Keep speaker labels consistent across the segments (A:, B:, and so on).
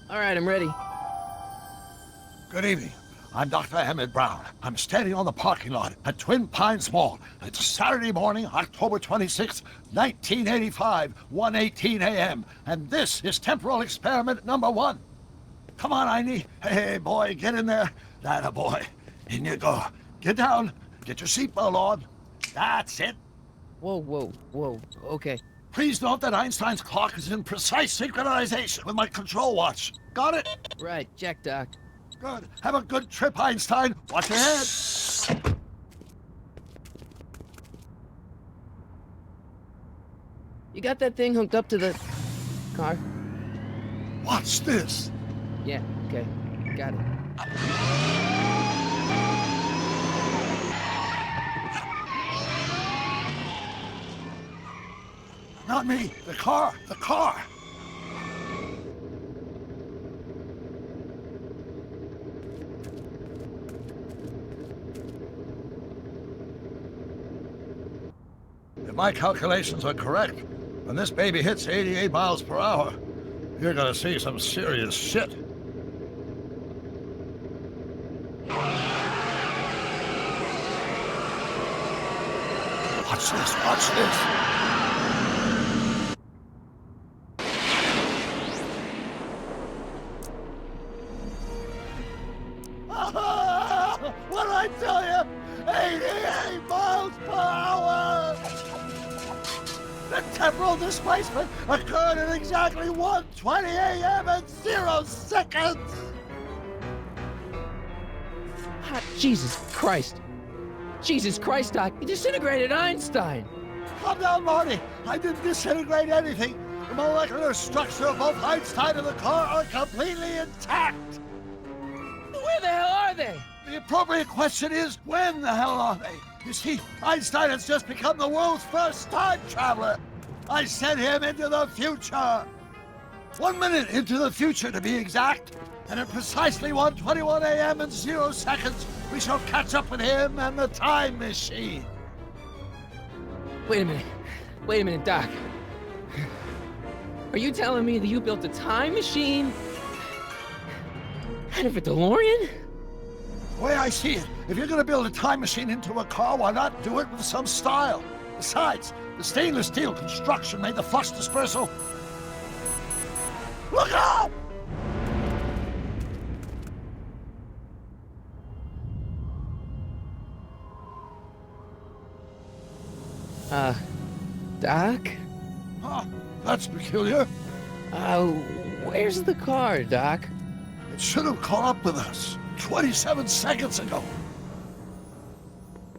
A: All right, I'm ready.
B: Good evening. I'm Dr. Emmett Brown. I'm standing on the parking lot at Twin Pines Mall. It's Saturday morning, October 26th, 1985, 1:18 a.m. And this is temporal experiment number 1. Come on, Einie. Hey, boy, get in there. That a boy. In you go. Get down. Get your seatbelt on. That's it.
A: Whoa. Okay.
B: Please note that Einstein's clock is in precise synchronization with my control watch. Got it?
A: Right, check, Doc.
B: Good. Have a good trip, Einstein. Watch your head.
A: You got that thing hooked up to the car?
B: Watch this.
A: Yeah, okay. Got it.
B: Not me. The car. The car. If my calculations are correct, when this baby hits 88 miles per hour, you're gonna see some serious shit. Watch this, watch this. What did I tell you? 88 miles per hour! The temporal displacement occurred at exactly 1:20 a.m. and 0 seconds!
A: Ah, Jesus Christ. Jesus Christ, Doc. You disintegrated Einstein.
B: Calm down, Marty. I didn't disintegrate anything. The molecular structure of both Einstein and the car are completely intact.
A: Where the hell are they?
B: The appropriate question is, when the hell are they? You see, Einstein has just become the world's first time traveler. I sent him into the future. 1 minute into the future, to be exact. And at precisely 1:21 a.m. and 0 seconds, we shall catch up with him and the time machine.
A: Wait a minute, Doc. Are you telling me that you built a time machine out of a DeLorean?
B: The way I see it, if you're gonna build a time machine into a car, why not do it with some style? Besides, the stainless steel construction made the flux dispersal. Look out!
A: Doc?
B: Huh, that's peculiar.
A: Where's the car, Doc?
B: It should have caught up with us 27 seconds ago.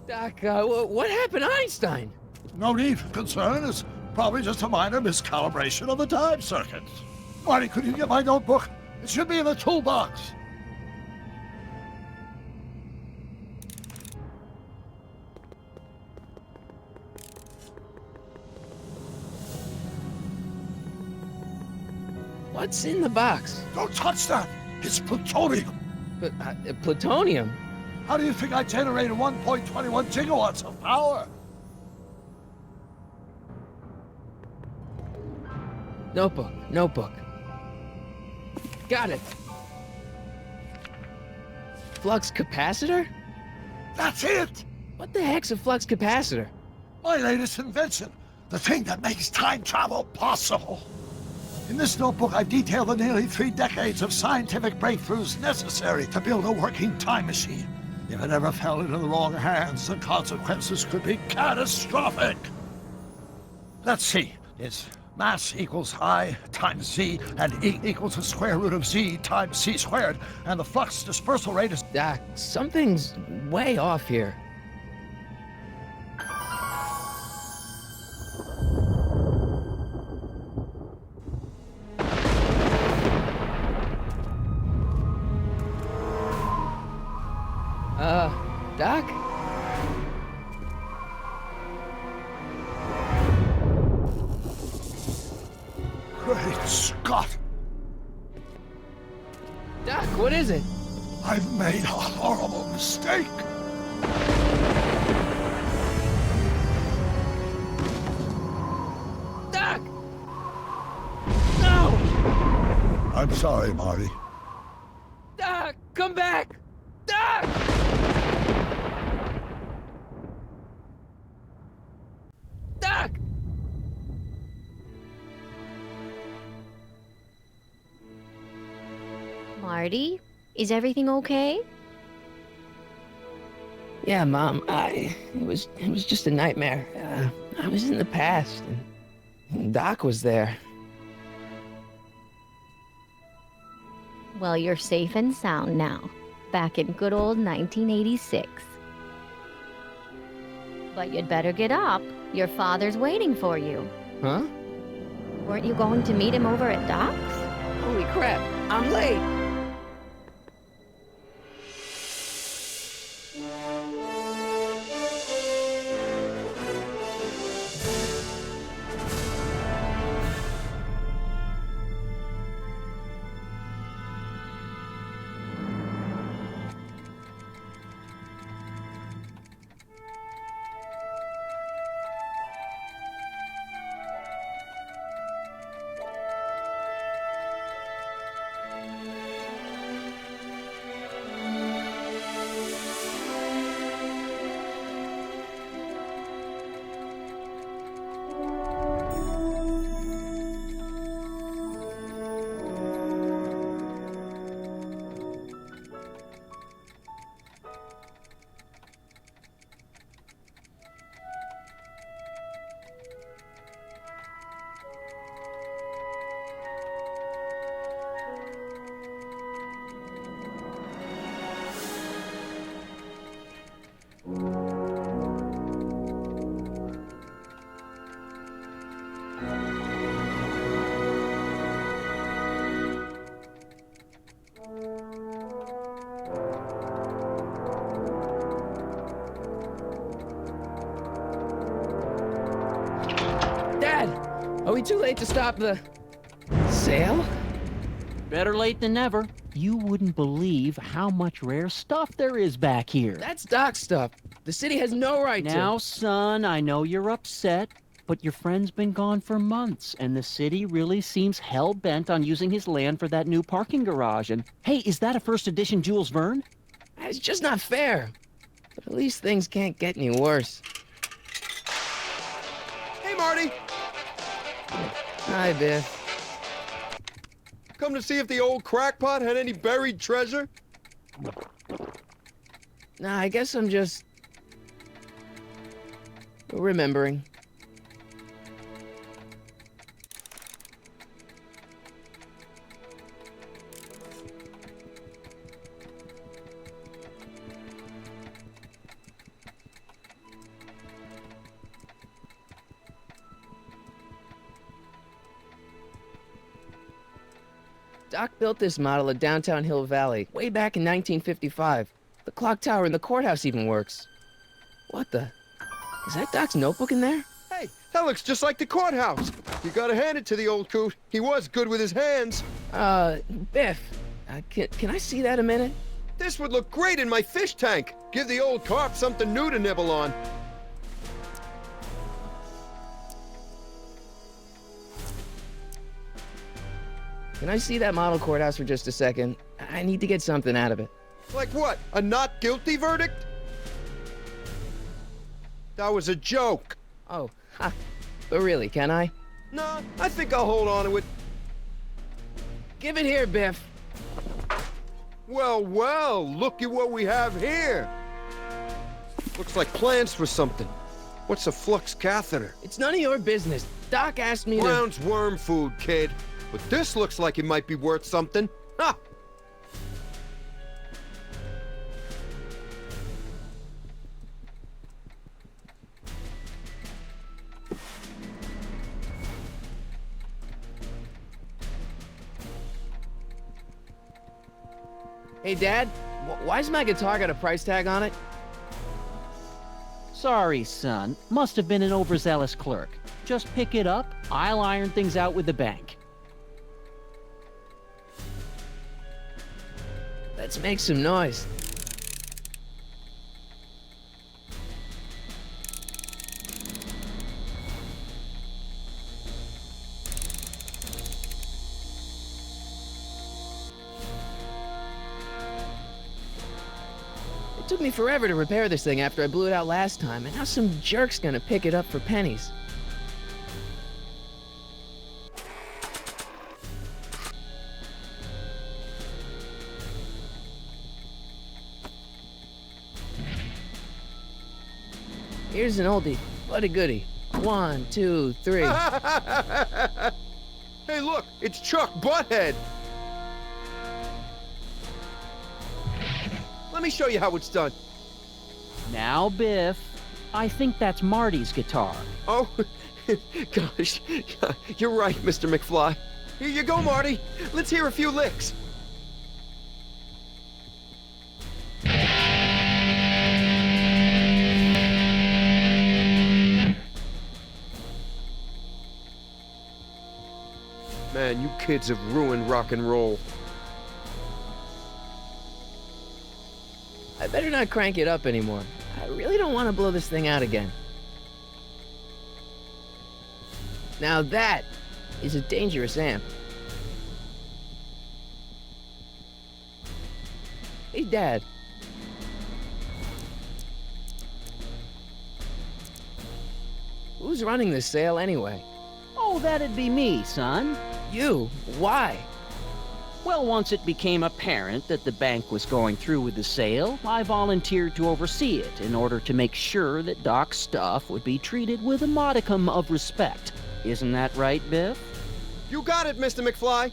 A: Doc, what happened to Einstein?
B: No need for concern. It's probably just a minor miscalibration of the time circuits. Marty, could you get my notebook? It should be in the toolbox.
A: What's in the box?
B: Don't touch that. It's plutonium.
A: But, plutonium?
B: How do you think I generated 1.21 gigawatts of power?
A: Notebook. Got it. Flux capacitor?
B: That's it!
A: What the heck's a flux capacitor?
B: My latest invention. The thing that makes time travel possible. In this notebook, I've detailed the nearly 3 decades of scientific breakthroughs necessary to build a working time machine. If it ever fell into the wrong hands, the consequences could be catastrophic. Let's see. It's mass equals I times Z, and E equals the square root of Z times C squared, and the flux dispersal rate is...
A: Doc, something's way off here. Doc?
B: Great Scott!
A: Doc, what is it?
B: I've made a horrible mistake!
A: Doc! No!
B: I'm sorry, Marty.
A: Doc, come back! Doc! Doc!
C: Marty, is everything okay?
A: Yeah, Mom, it was just a nightmare. I was in the past, and Doc was there.
C: Well, you're safe and sound now, back in good old 1986. But you'd better get up. Your father's waiting for you.
A: Huh?
C: Weren't you going to meet him over at Doc's?
A: Holy crap, I'm late! Dad, are we too late to stop the sale?
D: Better late than never. You wouldn't believe how much rare stuff there is back here.
A: That's Doc's stuff. The city has no right to.
D: Now, son, I know you're upset, but your friend's been gone for months, and the city really seems hell-bent on using his land for that new parking garage. And, hey, is that a first edition Jules Verne?
A: It's just not fair. But at least things can't get any worse.
E: Hey, Marty!
A: Hi, Biff.
E: Come to see if the old crackpot had any buried treasure?
A: Nah, I guess I'm just remembering. Doc built this model of downtown Hill Valley way back in 1955. The clock tower in the courthouse even works. What the? Is that Doc's notebook in there?
E: Hey, that looks just like the courthouse. You gotta hand it to the old coot. He was good with his hands.
A: Biff, can I see that a minute?
E: This would look great in my fish tank. Give the old carp something new to nibble on.
A: Can I see that model courthouse for just a second? I need to get something out of it.
E: Like what? A not guilty verdict? That was a joke.
A: Oh, ha. But really, can I?
E: Nah, I think I'll hold on to it.
A: Give it here, Biff.
E: Well, well, look at what we have here. Looks like plans for something. What's a flux catheter?
A: It's none of your business. Doc asked me to...
E: Brown's worm food, kid. But this looks like it might be worth something. Ha!
A: Hey, Dad, why's my guitar got a price tag on it?
D: Sorry, son. Must have been an overzealous clerk. Just pick it up. I'll iron things out with the bank.
A: Let's make some noise. Took me forever to repair this thing after I blew it out last time, and now some jerk's gonna pick it up for pennies. Here's an oldie, but a goodie. 1, 2, 3.
E: Hey, look, it's Chuck Butthead. Let me show you how it's done.
D: Now, Biff, I think that's Marty's guitar.
E: Oh, gosh, you're right, Mr. McFly. Here you go, Marty. Let's hear a few licks. Man, you kids have ruined rock and roll.
A: I better not crank it up anymore. I really don't want to blow this thing out again. Now that is a dangerous amp. Hey, Dad. Who's running this sale anyway?
D: Oh, that'd be me, son.
A: You? Why?
D: Well, once it became apparent that the bank was going through with the sale, I volunteered to oversee it in order to make sure that Doc's stuff would be treated with a modicum of respect. Isn't that right, Biff?
E: You got it, Mr. McFly.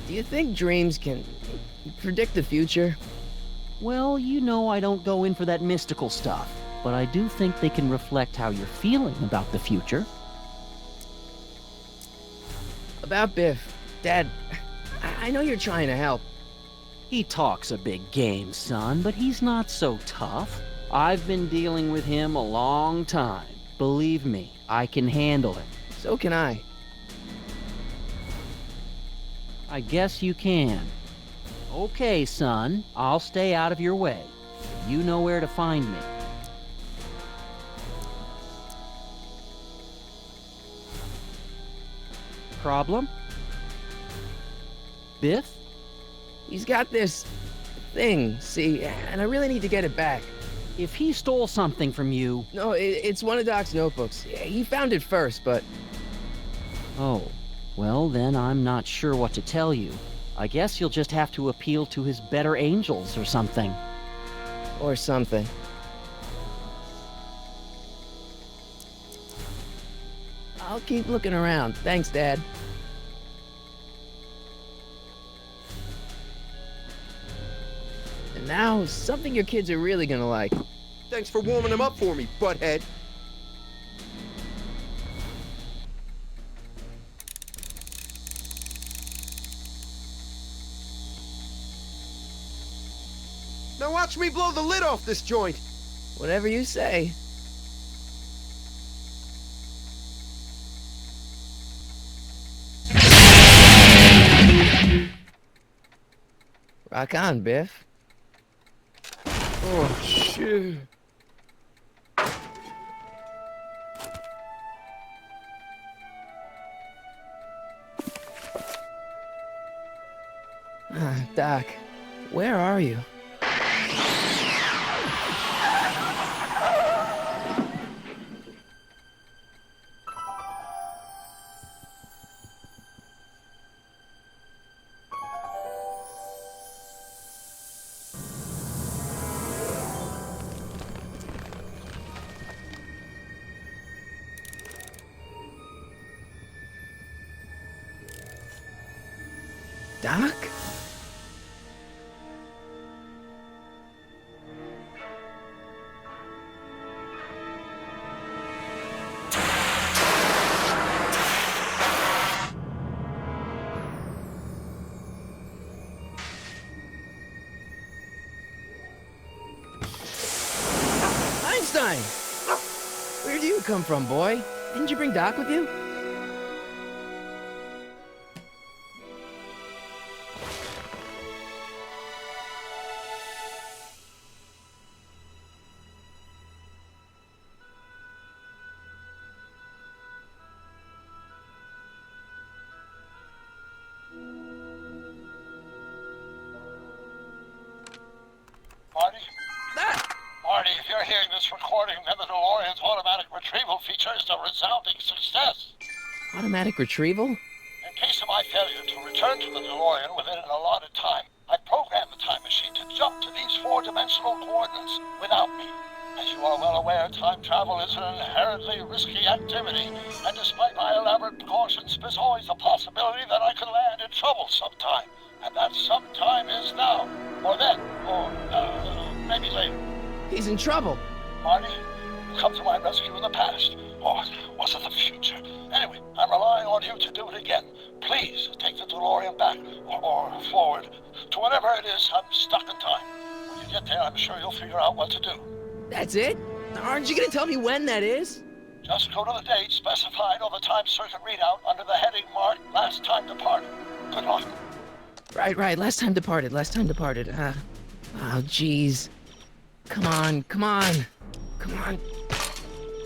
A: Do you think dreams can predict the future?
D: Well, you know I don't go in for that mystical stuff, but I do think they can reflect how you're feeling about the future.
A: About Biff, Dad, I know you're trying to help.
D: He talks a big game, son, but he's not so tough. I've been dealing with him a long time. Believe me, I can handle it.
A: So can I.
D: I guess you can. Okay, son, I'll stay out of your way. You know where to find me. Problem? Biff?
A: He's got this thing, see, and I really need to get it back.
D: If he stole something from you...
A: No, it's one of Doc's notebooks. He found it first, but...
D: Oh, well then I'm not sure what to tell you. I guess you'll just have to appeal to his better angels or something.
A: Or something. I'll keep looking around. Thanks, Dad. And now, something your kids are really gonna like.
E: Thanks for warming them up for me, butthead. Now watch me blow the lid off this joint.
A: Whatever you say. Rock on, Biff.
E: Oh, shit.
A: Doc, where are you? Doc? Einstein! Where do you come from, boy? Didn't you bring Doc with you?
B: this recording, then the DeLorean's automatic retrieval feature is a resounding success.
A: Automatic retrieval?
B: In case of my failure to return to the DeLorean within an allotted time, I programmed the time machine to jump to these four-dimensional coordinates without me. As you are well aware, time travel is an inherently risky activity, and despite my elaborate precautions, there's always a possibility that I could land in trouble sometime. And that sometime is now, or then, or maybe later.
A: He's in trouble.
B: Marty, you come to my rescue in the past, or was it the future? Anyway, I'm relying on you to do it again. Please take the DeLorean back, or forward, to whenever it is I'm stuck in time. When you get there, I'm sure you'll figure out what to do.
A: That's it? Aren't you gonna tell me when that is?
B: Just go to the date specified on the time circuit readout under the heading marked Last Time Departed. Good luck.
A: Right. Last time departed. Oh, jeez. Come on.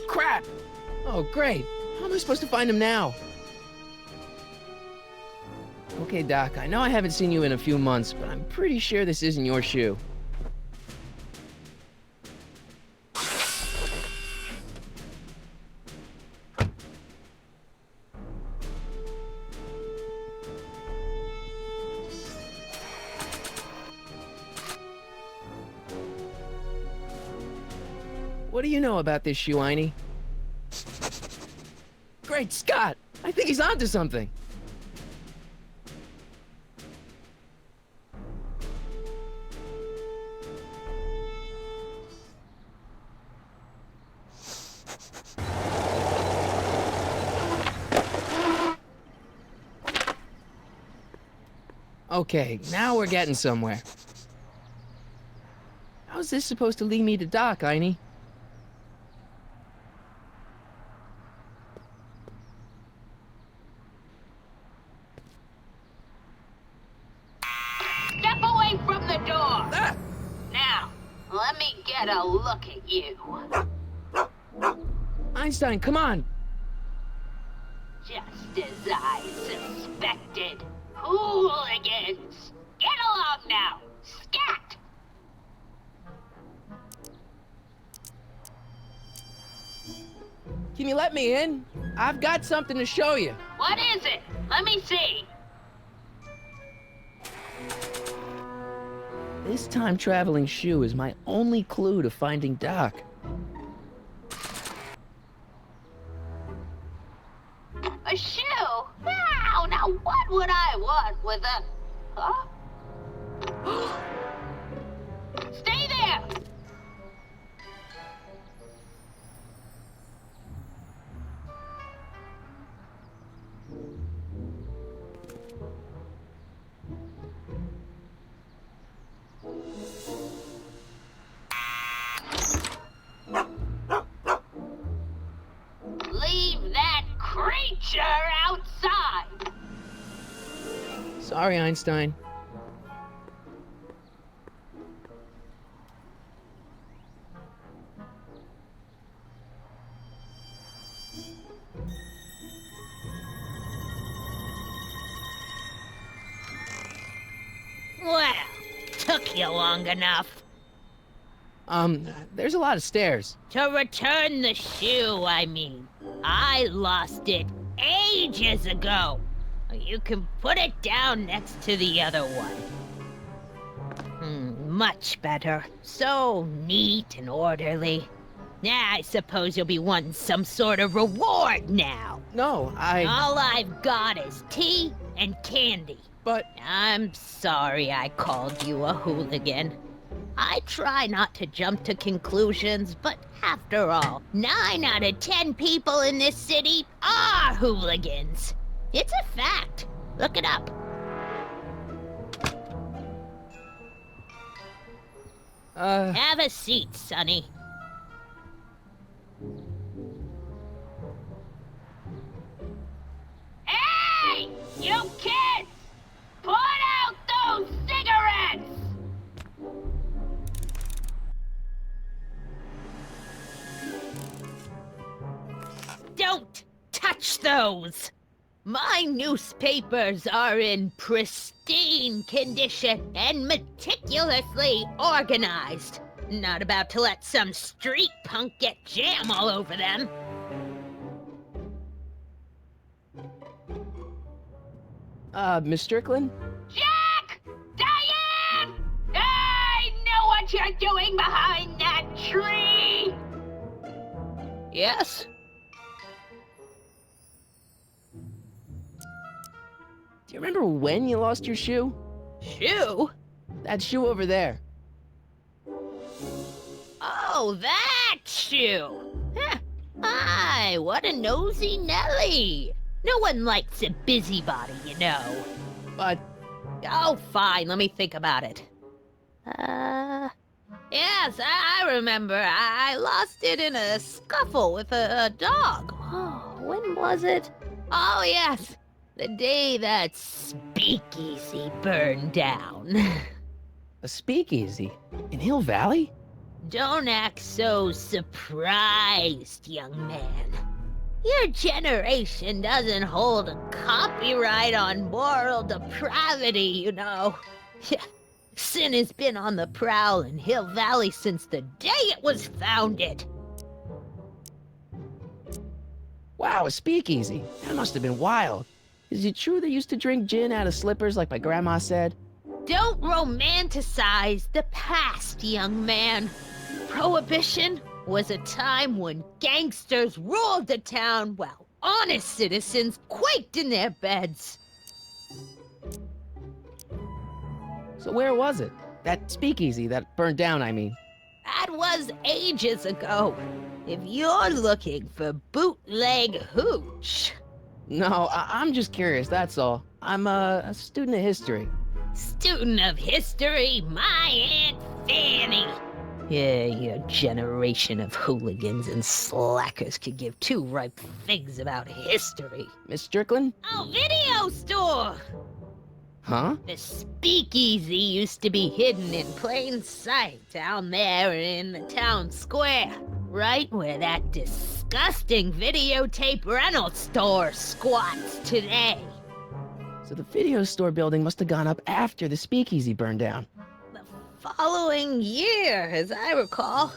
A: Crap! Oh, great. How am I supposed to find him now? Okay, Doc, I know I haven't seen you in a few months, but I'm pretty sure this isn't your shoe. What do you know about this shoe, Einie? Great Scott! I think he's onto something! Okay, now we're getting somewhere. How's this supposed to lead me to Doc, Einie?
F: Step away from the door! Ah! Now, let me get a look at you.
A: Einstein, come on!
F: Just as I suspected. Hooligans! Get along now! Scat!
A: Can you let me in? I've got something to show you.
F: What is it? Let me see.
A: This time-traveling shoe is my only clue to finding Doc.
F: A shoe? Wow, now what would I want with a... Huh? Stay there! Leave that creature outside!
A: Sorry, Einstein.
F: Well, took you long enough.
A: There's a lot of stairs.
F: To return the shoe, I mean. I lost it ages ago. You can put it down next to the other one. Much better. So neat and orderly. I suppose you'll be wanting some sort of reward now.
A: No,
F: All I've got is tea and candy.
A: But...
F: I'm sorry I called you a hooligan. I try not to jump to conclusions, but after all, 9 out of 10 people in this city are hooligans. It's a fact. Look it up. Have a seat, Sonny. Hey! You kids! Put out those cigarettes! Don't touch those! My newspapers are in pristine condition and meticulously organized. Not about to let some street punk get jam all over them.
A: Miss Strickland?
F: Jack! Diane! I know what you're doing behind that tree! Yes?
A: Do you remember when you lost your shoe?
F: Shoe?
A: That shoe over there.
F: Oh, that shoe! Huh. Aye, what a nosy Nelly! No one likes a busybody, you know.
A: But
F: Oh, fine, let me think about it. Yes, I remember. I lost it in a scuffle with a dog. Oh, when was it? Oh, yes, the day that speakeasy burned down.
A: a speakeasy in Hill Valley?
F: Don't act so surprised, young man. Your generation doesn't hold a copyright on moral depravity, you know. Sin has been on the prowl in Hill Valley since the day it was founded.
A: Wow, a speakeasy. That must have been wild. Is it true they used to drink gin out of slippers like my grandma said?
F: Don't romanticize the past, young man. Prohibition was a time when gangsters ruled the town while honest citizens quaked in their beds.
A: So where was it? That speakeasy that burned down, I mean.
F: That was ages ago. If you're looking for bootleg hooch.
A: No, I'm just curious, that's all. I'm a student of history.
F: Student of history, my Aunt Fanny. Yeah, your generation of hooligans and slackers could give two ripe figs about history.
A: Miss Strickland?
F: Oh, video store!
A: Huh?
F: The speakeasy used to be hidden in plain sight down there in the town square, right where that disgusting videotape rental store squats today.
A: So the video store building must have gone up after the speakeasy burned down.
F: The following year, as I recall.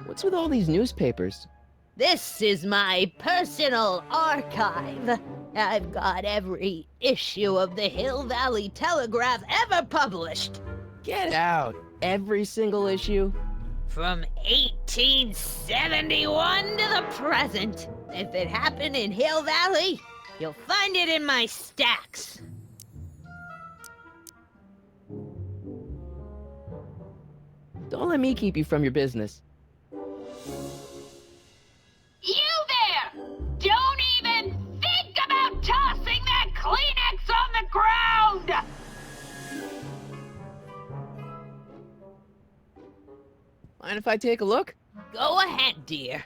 A: What's with all these newspapers?
F: This is my personal archive. I've got every issue of the Hill Valley Telegraph ever published.
A: Get out! Every single issue?
F: From 1871 to the present. If it happened in Hill Valley, you'll find it in my stacks.
A: Don't let me keep you from your business.
F: You there! Don't even think about tossing that Kleenex on the ground!
A: Mind if I take a look?
F: Go ahead, dear.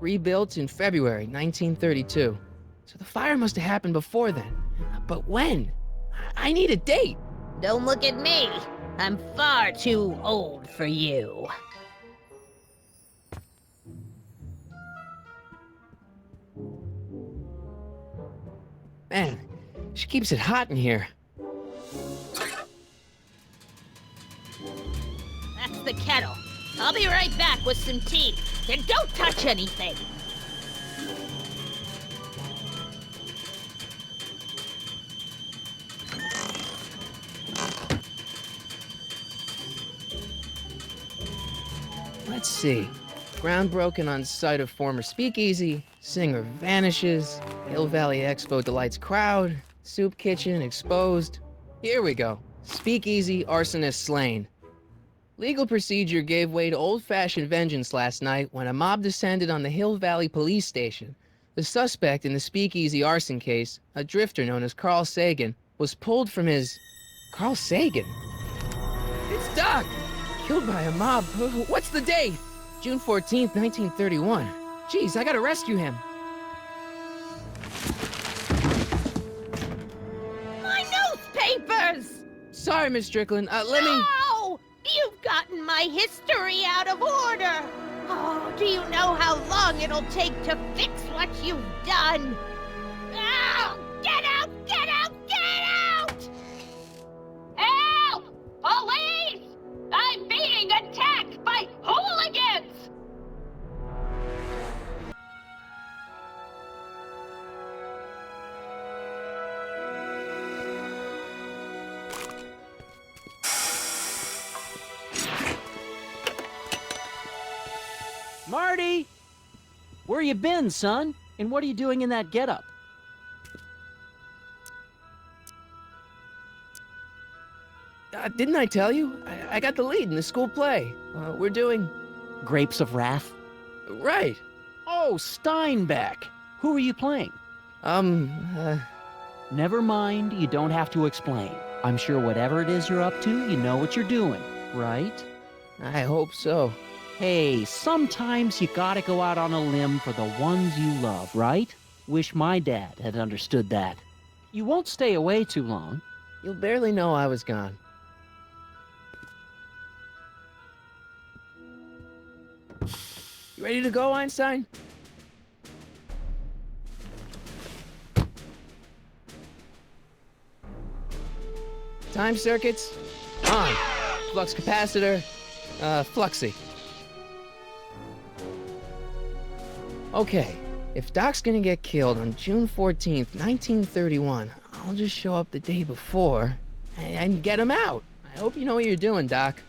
A: Rebuilt in February 1932. So the fire must have happened before then. But when? I need a date.
F: Don't look at me. I'm far too old for you.
A: Man, she keeps it hot in here.
F: That's the kettle. I'll be right back with some tea. And don't touch anything.
A: Let's see. Ground broken on site of former speakeasy. Singer vanishes. Hill Valley Expo delights crowd. Soup kitchen exposed. Here we go. Speakeasy arsonist slain. Legal procedure gave way to old-fashioned vengeance last night when a mob descended on the Hill Valley police station. The suspect in the speakeasy arson case, a drifter known as Carl Sagan, was pulled from his... Carl Sagan? It's Doc! Killed by a mob. What's the date? June 14th, 1931. Jeez, I gotta rescue him.
F: My newspapers!
A: Sorry, Miss Strickland. Let me...
F: No! You've gotten my history out of order. Oh, do you know how long it'll take to fix what you've done? Oh, get out! Get out! Get out! Help! Police! I'm being attacked by hooligans!
D: Marty! Where you been, son? And what are you doing in that getup?
A: Didn't I tell you? I got the lead in the school play. We're doing...
D: Grapes of Wrath?
A: Right.
D: Oh, Steinbeck! Who are you playing? Never mind, you don't have to explain. I'm sure whatever it is you're up to, you know what you're doing, right?
A: I hope so.
D: Hey, sometimes you gotta go out on a limb for the ones you love, right? Wish my dad had understood that. You won't stay away too long.
A: You'll barely know I was gone. You ready to go, Einstein? Time circuits, on. Flux capacitor, fluxy. Okay, if Doc's gonna get killed on June 14th, 1931, I'll just show up the day before and get him out. I hope you know what you're doing, Doc.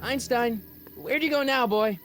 A: Einstein, where'd you go now, boy?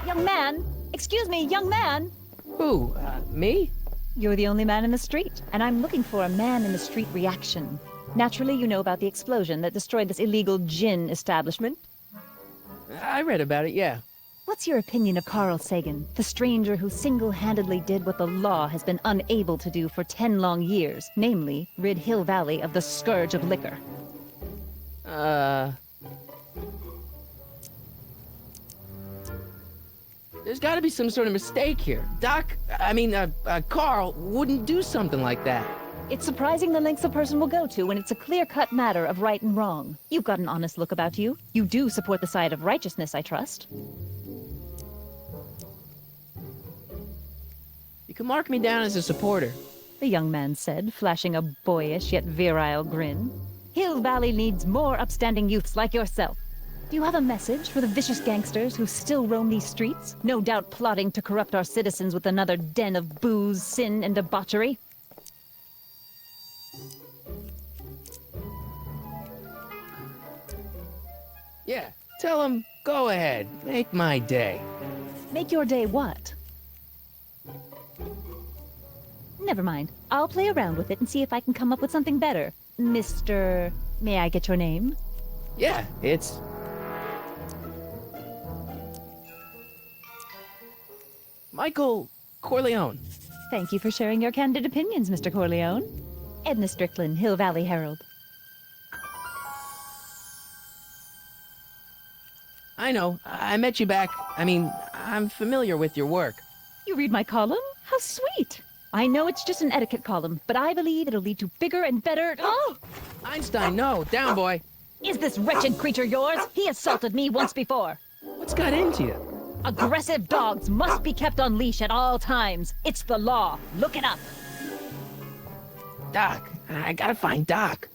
G: Young man! Excuse me, young man!
A: Who, me?
G: You're the only man in the street, and I'm looking for a man-in-the-street reaction. Naturally, you know about the explosion that destroyed this illegal gin establishment.
A: I read about it, yeah.
G: What's your opinion of Carl Sagan, the stranger who single-handedly did what the law has been unable to do for 10 long years, namely, rid Hill Valley of the scourge of liquor?
A: There's gotta be some sort of mistake here. Carl wouldn't do something like that.
G: It's surprising the lengths a person will go to when it's a clear-cut matter of right and wrong. You've got an honest look about you. You do support the side of righteousness, I trust.
A: You can mark me down as a supporter.
G: The young man said, flashing a boyish yet virile grin. Hill Valley needs more upstanding youths like yourself. Do you have a message for the vicious gangsters who still roam these streets, no doubt plotting to corrupt our citizens with another den of booze, sin, and debauchery?
A: Yeah, tell him, go ahead, make my day.
G: Make your day what? Never mind. I'll play around with it and see if I can come up with something better. Mr... May I get your name?
A: Yeah, it's... Michael Corleone.
G: Thank you for sharing your candid opinions, Mr. Corleone. Edna Strickland, Hill Valley Herald.
A: I know, I met you back. I'm familiar with your work.
G: You read my column? How sweet! I know it's just an etiquette column, but I believe it'll lead to bigger and better... Oh!
A: Einstein, no, down, boy.
G: Is this wretched creature yours? He assaulted me once before.
A: What's got into you?
G: Aggressive dogs must be kept on leash at all times. It's the law. Look it up.
A: Doc, I gotta find Doc.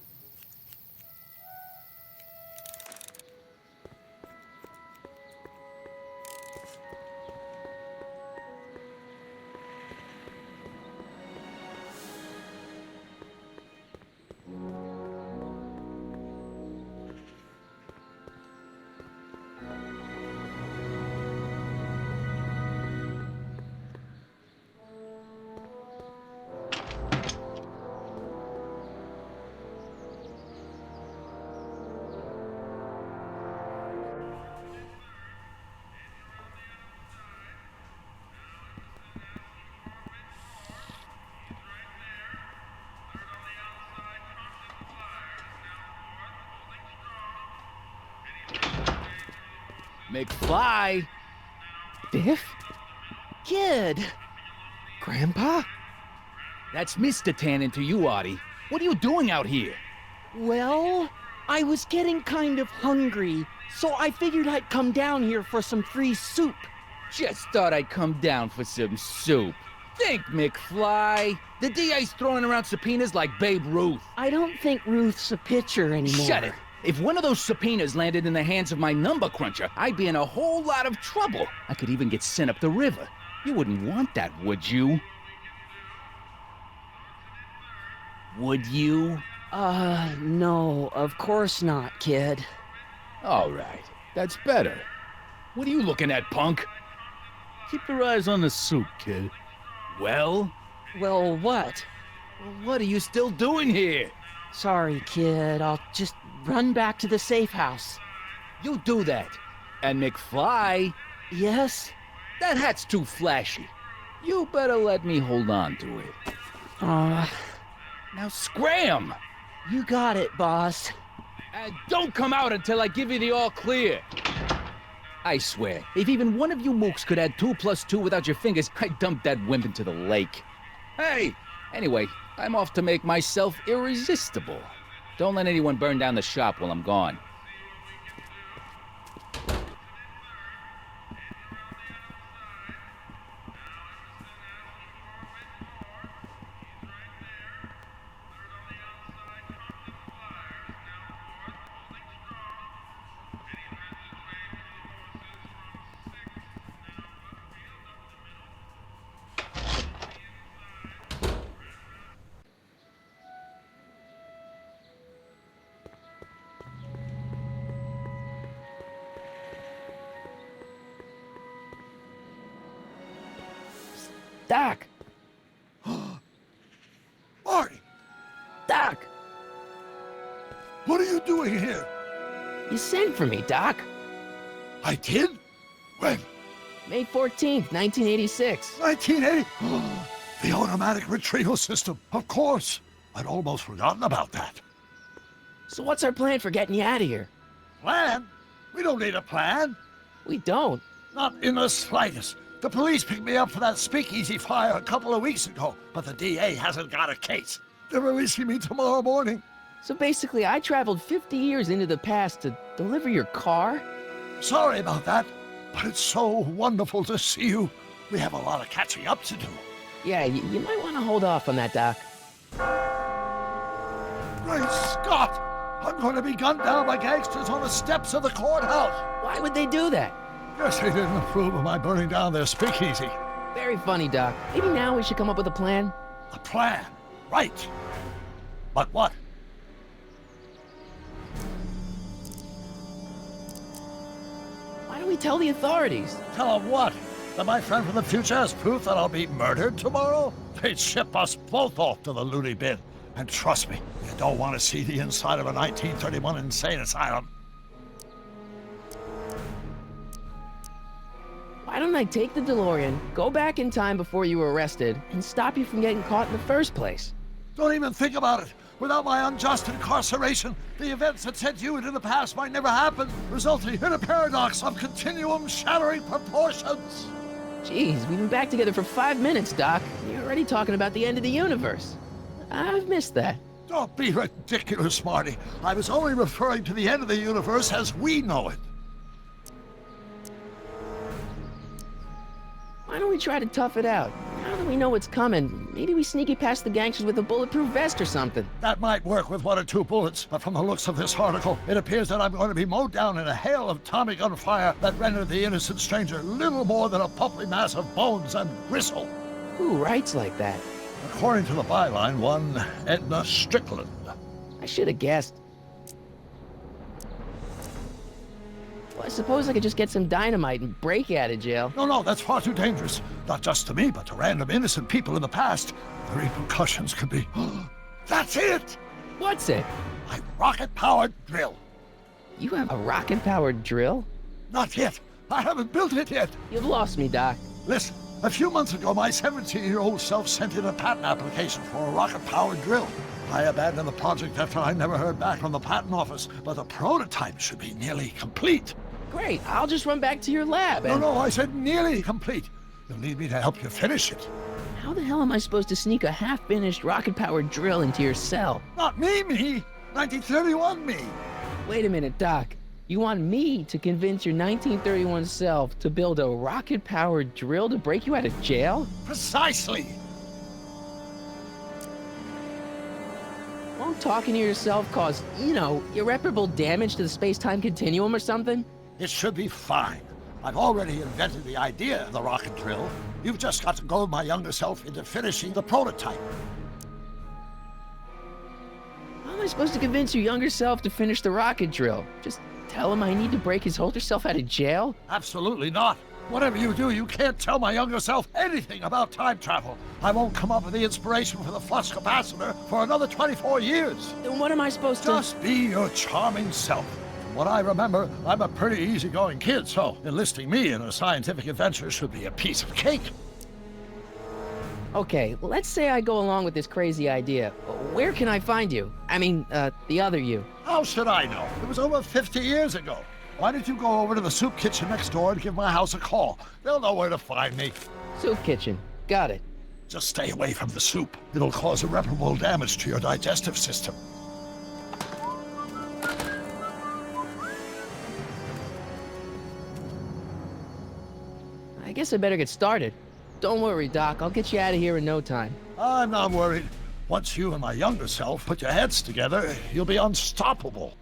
H: McFly!
A: Biff?
H: Kid!
A: Grandpa?
H: That's Mr. Tannen to you, Artie. What are you doing out here?
D: Well, I was getting kind of hungry, so I figured I'd come down here for some free soup.
H: Just thought I'd come down for some soup. Think, McFly. The DA's throwing around subpoenas like Babe Ruth.
D: I don't think Ruth's a pitcher anymore.
H: Shut it! If one of those subpoenas landed in the hands of my number cruncher, I'd be in a whole lot of trouble. I could even get sent up the river. You wouldn't want that, would you? Would you?
D: No, of course not, kid.
H: All right, that's better. What are you looking at, punk? Keep your eyes on the soup, kid. Well?
D: Well, what?
H: What are you still doing here?
D: Sorry, kid. I'll just run back to the safe house.
H: You do that. And McFly,
D: Yes?
H: that hat's too flashy. You better let me hold on to it. Now scram!
D: You got it, boss.
H: And don't come out until I give you the all clear. I swear, if even one of you mooks could add 2 + 2 without your fingers, I'd dump that wimp into the lake. Hey! Anyway, I'm off to make myself irresistible. Don't let anyone burn down the shop while I'm gone.
A: Doc!
B: Marty,
A: Doc!
B: what are you doing here?
A: You sent for me, Doc.
B: I did? When?
A: May 14th, 1986.
B: 1980? The automatic retrieval system, of course. I'd almost forgotten about that.
A: So what's our plan for getting you out of here?
B: Plan? We don't need a plan.
A: We don't.
B: Not in the slightest. The police picked me up for that speakeasy fire a couple of weeks ago, but the DA hasn't got a case. They're releasing me tomorrow morning.
A: So basically, I traveled 50 years into the past to deliver your car?
B: Sorry about that, but it's so wonderful to see you. We have a lot of catching up to do.
A: Yeah, you might want to hold off on that, Doc.
B: Great Scott! I'm going to be gunned down by gangsters on the steps of the courthouse.
A: Why would they do that?
B: Guess they didn't approve of my burning down their speakeasy.
A: Very funny, Doc. Maybe now we should come up with a plan?
B: A plan, right. But what?
A: Why don't we tell the authorities?
B: Tell them what? That my friend from the future has proof that I'll be murdered tomorrow? They'd ship us both off to the loony bin. And trust me, you don't want to see the inside of a 1931 insane asylum.
A: Why don't I take the DeLorean, go back in time before you were arrested, and stop you from getting caught in the first place?
B: Don't even think about it. Without my unjust incarceration, the events that sent you into the past might never happen, resulting in a paradox of continuum-shattering proportions.
A: Jeez, we've been back together for 5 minutes, Doc. You're already talking about the end of the universe. I've missed that.
B: Don't be ridiculous, Marty. I was only referring to the end of the universe as we know it.
A: Why don't we try to tough it out? Now that we know what's coming, maybe we sneak it past the gangsters with a bulletproof vest or something.
B: That might work with 1 or 2 bullets, but from the looks of this article, it appears that I'm going to be mowed down in a hail of Tommy gun fire that rendered the innocent stranger little more than a pulpy mass of bones and gristle.
A: Who writes like that?
B: According to the byline, one Edna Strickland.
A: I should have guessed. Well, I suppose I could just get some dynamite and break out of jail.
B: No, that's far too dangerous. Not just to me, but to random innocent people in the past. The repercussions could be... That's it!
A: What's it?
B: My rocket-powered drill.
A: You have a rocket-powered drill?
B: Not yet. I haven't built it yet.
A: You've lost me, Doc.
B: Listen, a few months ago, my 17-year-old self sent in a patent application for a rocket-powered drill. I abandoned the project after I never heard back from the patent office, but the prototype should be nearly complete.
A: Great, I'll just run back to your lab and...
B: No, I said nearly complete. You'll need me to help you finish it.
A: How the hell am I supposed to sneak a half-finished rocket-powered drill into your cell?
B: Not me! 1931 me!
A: Wait a minute, Doc. You want me to convince your 1931 self to build a rocket-powered drill to break you out of jail?
B: Precisely!
A: Won't talking to yourself cause, irreparable damage to the space-time continuum or something?
B: It should be fine. I've already invented the idea of the rocket drill. You've just got to goad my younger self into finishing the prototype.
A: How am I supposed to convince your younger self to finish the rocket drill? Just tell him I need to break his older self out of jail?
B: Absolutely not. Whatever you do, you can't tell my younger self anything about time travel. I won't come up with the inspiration for the flux capacitor for another 24 years.
A: Then what am I supposed to...
B: Just be your charming self. From what I remember, I'm a pretty easygoing kid, so enlisting me in a scientific adventure should be a piece of cake.
A: Okay, let's say I go along with this crazy idea. Where can I find you? I mean, the other you.
B: How should I know? It was over 50 years ago. Why don't you go over to the soup kitchen next door and give my house a call? They'll know where to find me.
A: Soup kitchen. Got it.
B: Just stay away from the soup. It'll cause irreparable damage to your digestive system.
A: I guess I better get started. Don't worry, Doc. I'll get you out of here in no time.
B: I'm not worried. Once you and my younger self put your heads together, you'll be unstoppable.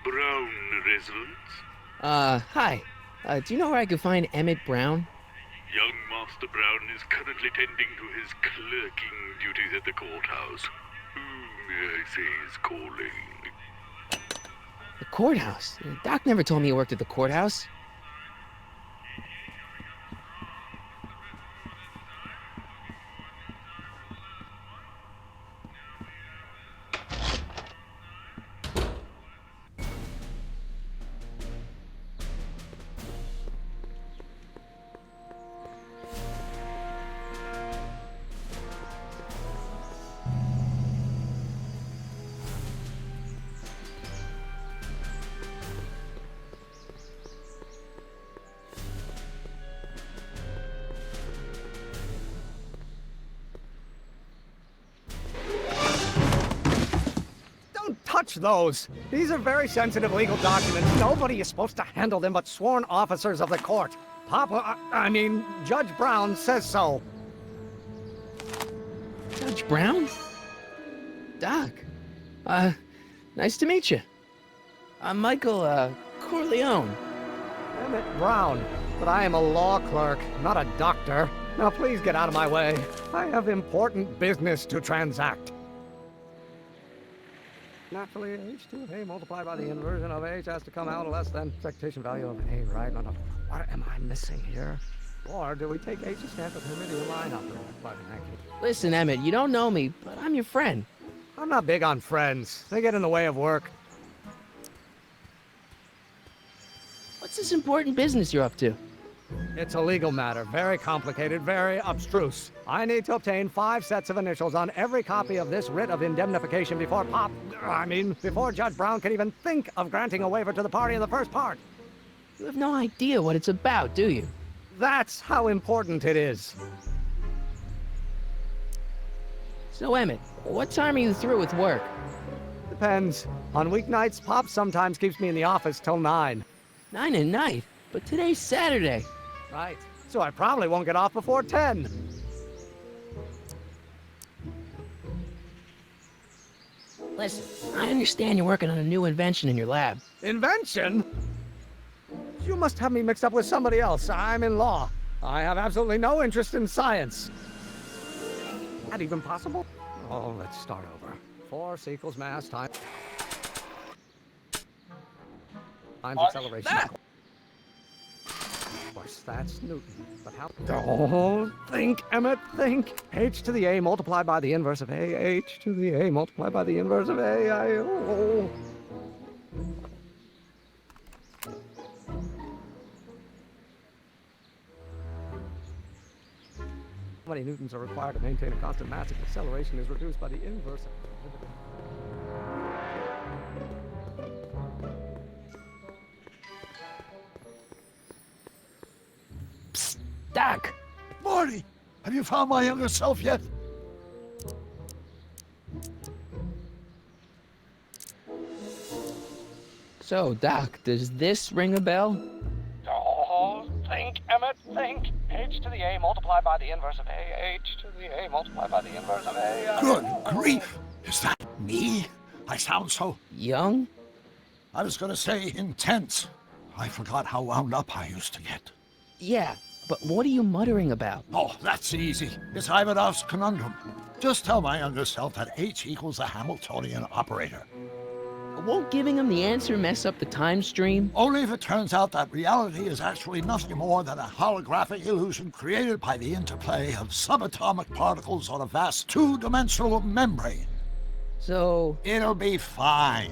I: Brown residence?
A: Hi. Do you know where I could find Emmett Brown?
I: Young Master Brown is currently tending to his clerking duties at the courthouse. Who may I say is calling?
A: The courthouse? Doc never told me he worked at the courthouse.
J: Touch those. These are very sensitive legal documents. Nobody is supposed to handle them but sworn officers of the court. Judge Brown says so.
A: Judge Brown? Doc. Nice to meet you. I'm Michael, Corleone.
J: Emmett Brown. But I am a law clerk, not a doctor. Now please get out of my way. I have important business to transact. Naturally, h2 of a multiplied by the inversion of h has to come out less than expectation value of a, right? No. What am I missing here? Or do we take h as stand for the Hermitian line up?
A: Listen, Emmett, you don't know me, but I'm your friend.
J: I'm not big on friends. They get in the way of work.
A: What's this important business you're up to?
J: It's a legal matter, very complicated, very abstruse. I need to obtain 5 sets of initials on every copy of this writ of indemnification before before Judge Brown can even think of granting a waiver to the party in the first part.
A: You have no idea what it's about, do you?
J: That's how important it is.
A: So, Emmett, what time are you through with work?
J: Depends. On weeknights, Pop sometimes keeps me in the office till 9.
A: 9 at night? But today's Saturday.
J: Right. So I probably won't get off before 10.
A: Listen, I understand you're working on a new invention in your lab.
J: Invention? You must have me mixed up with somebody else. I'm in law. I have absolutely no interest in science. That even possible? Oh, let's start over. Force equals mass times acceleration. Of course, that's Newton. But how? Don't think, Emmett, think. H to the A multiplied by the inverse of A. H to the A multiplied by the inverse of A. How many newtons are required to maintain a constant mass if acceleration is reduced by the inverse of...
A: Psst, Doc!
B: Marty, have you found my younger self yet?
A: So, Doc, does this ring a bell?
J: Oh, think, Emmett, think. H to the A multiplied by the inverse of A. H to the A multiplied by the inverse of A.
B: Good grief! Is that me? I sound so...
A: Young?
B: I was gonna say intense. I forgot how wound up I used to get.
A: Yeah, but what are you muttering about?
B: Oh, that's easy. It's Ivanov's conundrum. Just tell my younger self that H equals a Hamiltonian operator.
A: Won't giving him the answer mess up the time stream?
B: Only if it turns out that reality is actually nothing more than a holographic illusion created by the interplay of subatomic particles on a vast two-dimensional membrane.
A: So...
B: It'll be fine.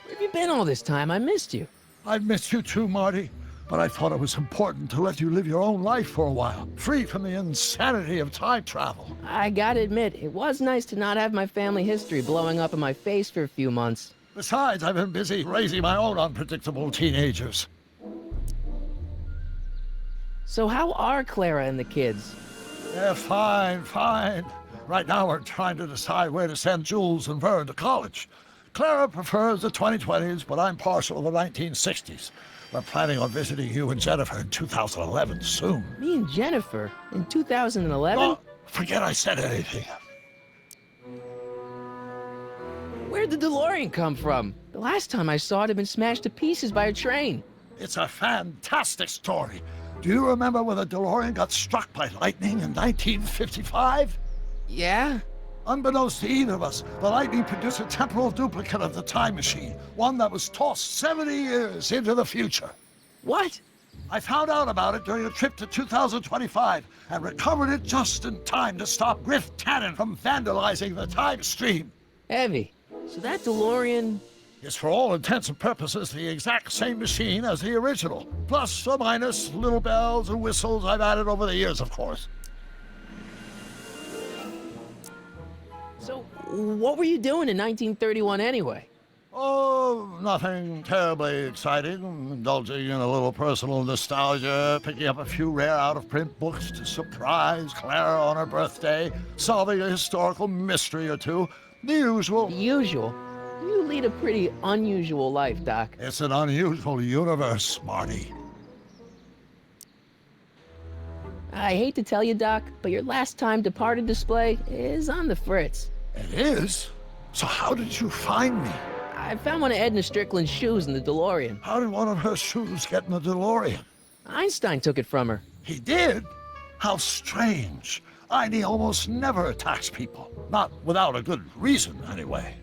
A: Where have you been all this time? I missed you.
B: I've missed you too, Marty. But I thought it was important to let you live your own life for a while, free from the insanity of time travel.
A: I gotta admit, it was nice to not have my family history blowing up in my face for a few months.
B: Besides, I've been busy raising my own unpredictable teenagers.
A: So how are Clara and the kids?
B: They're fine, fine. Right now we're trying to decide where to send Jules and Vern to college. Clara prefers the 2020s, but I'm partial to the 1960s. We're planning on visiting you and Jennifer in 2011 soon.
A: Me and Jennifer? In 2011?
B: Oh, forget I said anything.
A: Where'd the DeLorean come from? The last time I saw it had been smashed to pieces by a train.
B: It's a fantastic story. Do you remember when the DeLorean got struck by lightning in 1955?
A: Yeah?
B: Unbeknownst to either of us, the lightning produced a temporal duplicate of the time machine, one that was tossed 70 years into the future.
A: What?
B: I found out about it during a trip to 2025 and recovered it just in time to stop Griff Tannen from vandalizing the time stream.
A: Heavy. So that DeLorean...
B: It's for all intents and purposes the exact same machine as the original. Plus or minus little bells and whistles I've added over the years, of course.
A: So, what were you doing in 1931 anyway?
B: Oh, nothing terribly exciting. Indulging in a little personal nostalgia, picking up a few rare out-of-print books to surprise Clara on her birthday, solving a historical mystery or two. The usual.
A: The usual? You lead a pretty unusual life, Doc.
B: It's an unusual universe, Marty.
A: I hate to tell you, Doc, but your last time departed display is on the fritz.
B: It is? So how did you find me?
A: I found one of Edna Strickland's shoes in the DeLorean.
B: How did one of her shoes get in the DeLorean?
A: Einstein took it from her.
B: He did? How strange. Einie almost never attacks people. Not without a good reason, anyway.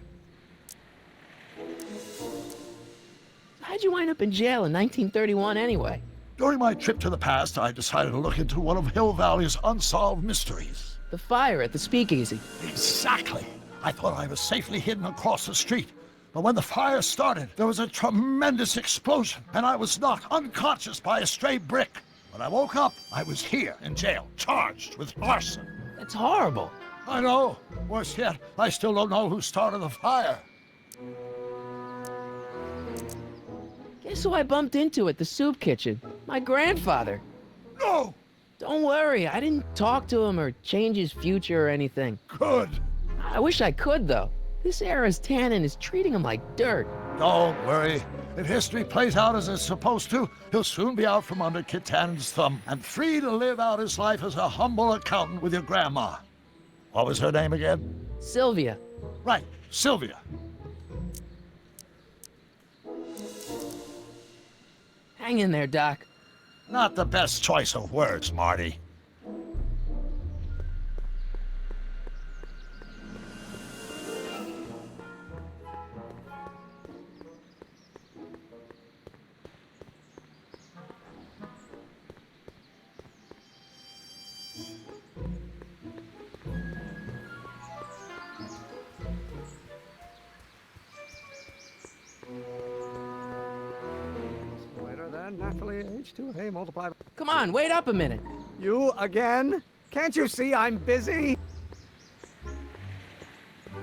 A: How'd you wind up in jail in 1931 anyway?
B: During my trip to the past, I decided to look into one of Hill Valley's unsolved mysteries.
A: The fire at the speakeasy.
B: Exactly. I thought I was safely hidden across the street. But when the fire started, there was a tremendous explosion, and I was knocked unconscious by a stray brick. When I woke up, I was here in jail, charged with arson.
A: That's horrible.
B: I know. Worse yet, I still don't know who started the fire.
A: Guess who I bumped into at the soup kitchen? My grandfather.
B: No!
A: Don't worry, I didn't talk to him or change his future or anything.
B: Good.
A: I wish I could, though. This era's Tannen is treating him like dirt.
B: Don't worry. If history plays out as it's supposed to, he'll soon be out from under Kit Tannen's thumb and free to live out his life as a humble accountant with your grandma. What was her name again?
A: Sylvia.
B: Right, Sylvia.
A: Hang in there, Doc.
B: Not the best choice of words, Marty.
J: Naturally, H2A multiplied.
A: Come on, wait up a minute.
J: You again? Can't you see I'm busy?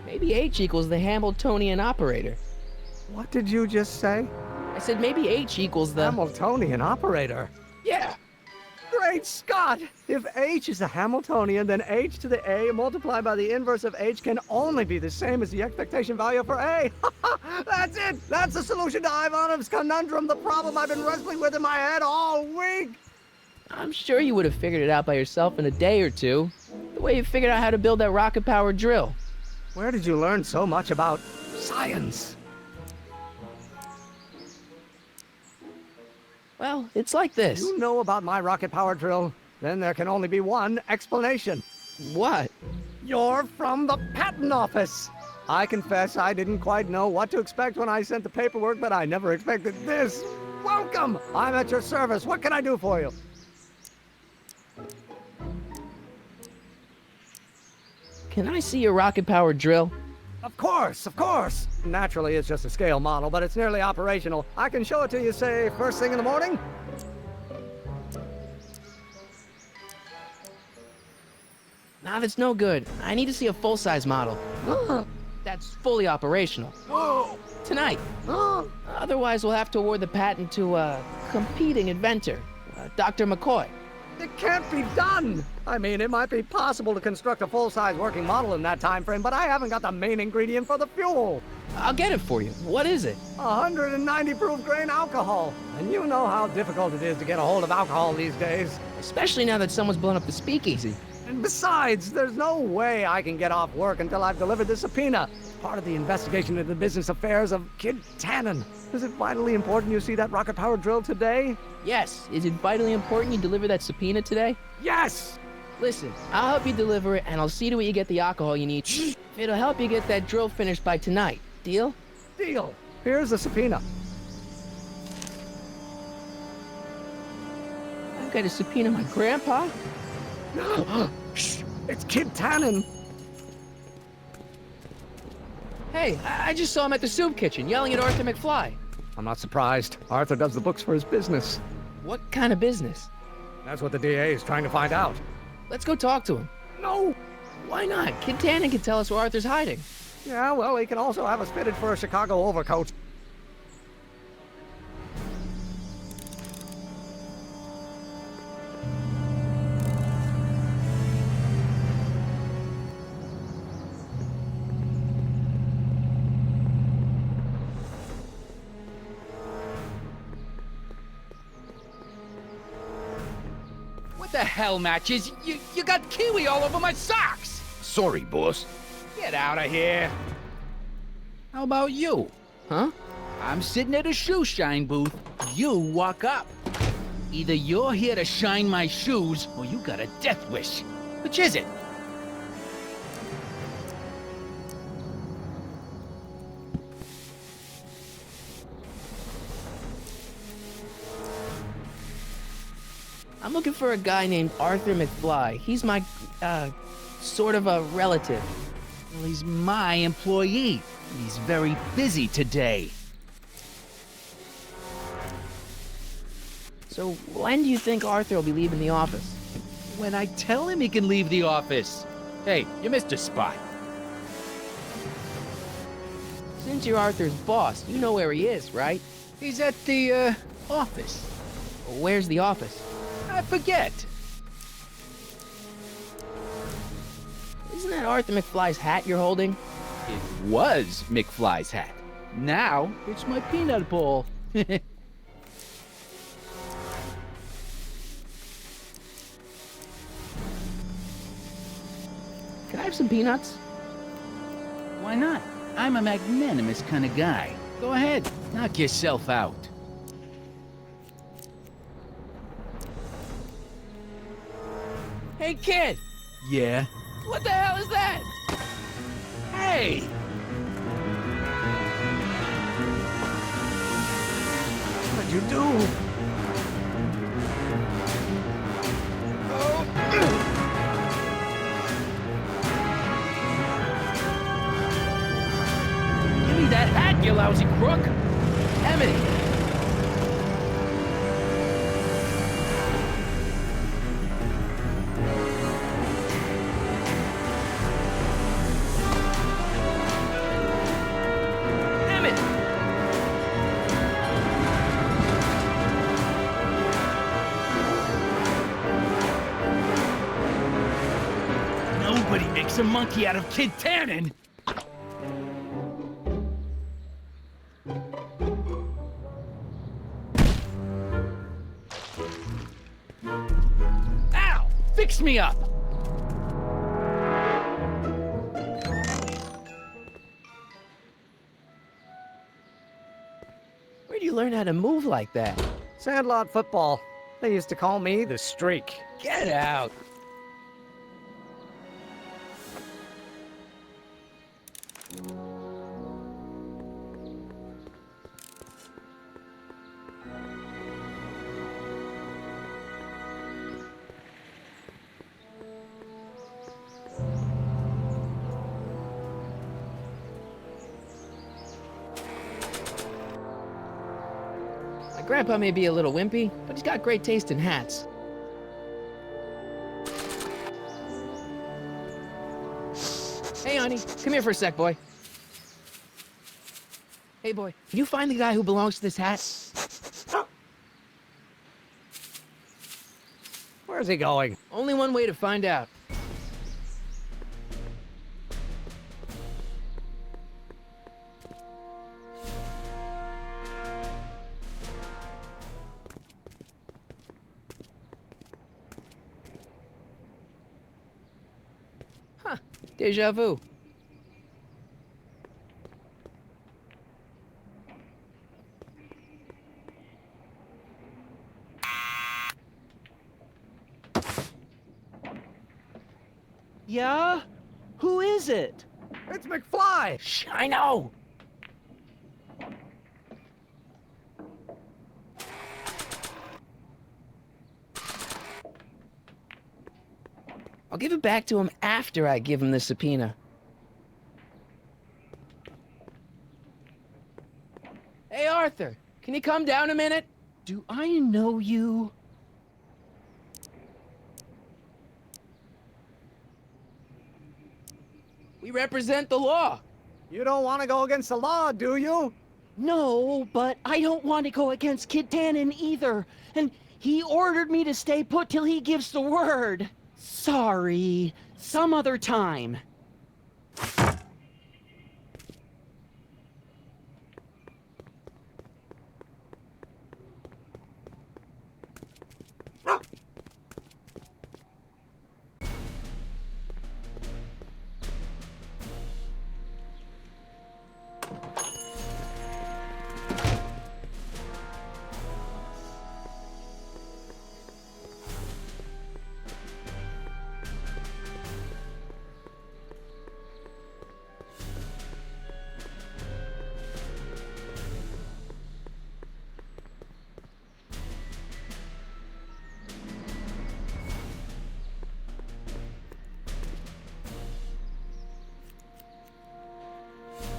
A: Maybe H equals the Hamiltonian operator.
J: What did you just say?
A: I said maybe H equals the...
J: Hamiltonian operator?
A: Yeah.
J: Great Scott! If H is a Hamiltonian, then H to the A multiplied by the inverse of H can only be the same as the expectation value for A. That's it! That's the solution to Ivanov's conundrum, the problem I've been wrestling with in my head all week!
A: I'm sure you would have figured it out by yourself in a day or two. The way you figured out how to build that rocket-powered drill.
J: Where did you learn so much about science?
A: Well, it's like this.
J: You know about my rocket-powered drill? Then there can only be one explanation.
A: What?
J: You're from the patent office! I confess I didn't quite know what to expect when I sent the paperwork, but I never expected this. Welcome! I'm at your service. What can I do for you?
A: Can I see your rocket-powered drill?
J: Of course, of course. Naturally, it's just a scale model, but it's nearly operational. I can show it to you, say, first thing in the morning.
A: Nah, that's no good. I need to see a full-size model. That's fully operational. Tonight. Otherwise, we'll have to award the patent to a competing inventor, Dr. McCoy.
J: It can't be done! I mean, it might be possible to construct a full-size working model in that time frame, but I haven't got the main ingredient for the fuel.
A: I'll get it for you. What is it?
J: 190 proof grain alcohol. And you know how difficult it is to get a hold of alcohol these days.
A: Especially now that someone's blown up the speakeasy.
J: And besides, there's no way I can get off work until I've delivered the subpoena. Part of the investigation into the business affairs of Kid Tannen. Is it vitally important you see that rocket-powered drill today?
A: Yes. Is it vitally important you deliver that subpoena today?
J: Yes!
A: Listen, I'll help you deliver it, and I'll see to it you get the alcohol you need. It'll help you get that drill finished by tonight. Deal?
J: Deal. Here's the subpoena.
A: I've got to subpoena my grandpa?
J: Shh! It's Kid Tannen!
A: Hey, I just saw him at the soup kitchen, yelling at Arthur McFly.
J: I'm not surprised. Arthur does the books for his business.
A: What kind of business?
J: That's what the DA is trying to find out.
A: Let's go talk to him.
J: No!
A: Why not? Kid Tannen can tell us where Arthur's hiding.
J: Yeah, well, he can also have us fitted for a Chicago overcoat.
H: What the hell, Matches? You got kiwi all over my socks!
E: Sorry, boss.
H: Get out of here. How about you?
A: Huh?
H: I'm sitting at a shoe shine booth. You walk up. Either you're here to shine my shoes, or you got a death wish. Which is it?
A: I'm looking for a guy named Arthur McFly. He's my, sort of a relative.
H: Well, he's my employee. He's very busy today.
A: So when do you think Arthur will be leaving the office?
H: When I tell him he can leave the office. Hey, you missed a spot.
A: Since you're Arthur's boss, you know where he is, right?
H: He's at the, office.
A: Where's the office?
H: I forget.
A: Isn't that Arthur McFly's hat you're holding?
H: It was McFly's hat. Now, it's my peanut bowl.
A: Can I have some peanuts?
H: Why not? I'm a magnanimous kind of guy. Go ahead, knock yourself out.
A: Hey, kid!
H: Yeah?
A: What the hell is that?
H: Hey!
J: What'd you do?
H: Give me that hat, you lousy crook!
A: Emmett!
H: Nobody makes a monkey out of Kid Tannen! Ow! Fix me up!
A: Where'd you learn how to move like that?
J: Sandlot football. They used to call me the Streak.
H: Get out!
A: My grandpa may be a little wimpy, but he's got great taste in hats. Hey, honey, come here for a sec, boy. Hey, boy, can you find the guy who belongs to this hat?
J: Where's he going?
A: Only one way to find out. Deja vu.
D: Yeah? Who is it?
J: It's McFly!
D: Shh, I know!
A: I'll give it back to him after I give him the subpoena. Hey, Arthur, can you come down a minute?
D: Do I know you?
A: We represent the law.
J: You don't want to go against the law, do you?
D: No, but I don't want to go against Kid Tannen either. And he ordered me to stay put till he gives the word. Sorry. Some other time.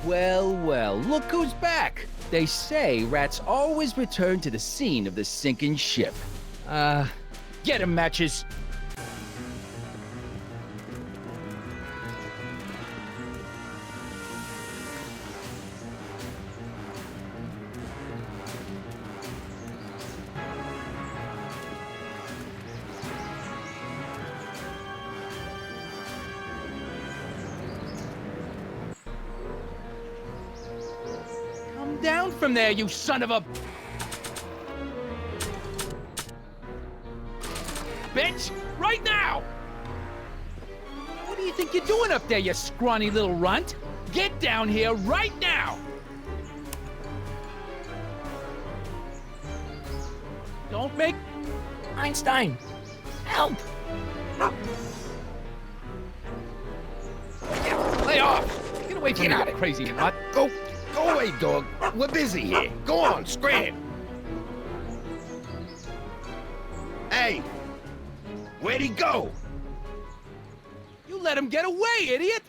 H: Well, well, look who's back! They say rats always return to the scene of the sinking ship. Get 'em, Matches! Down from there, you son of a... bitch! Right now! What do you think you're doing up there, you scrawny little runt? Get down here right now! Don't make...
A: Einstein, help!
H: Lay off! Get away from me, you crazy nut!
E: Go away, dog. We're busy here. Go on, scram. Hey, where'd he go?
H: You let him get away, idiot!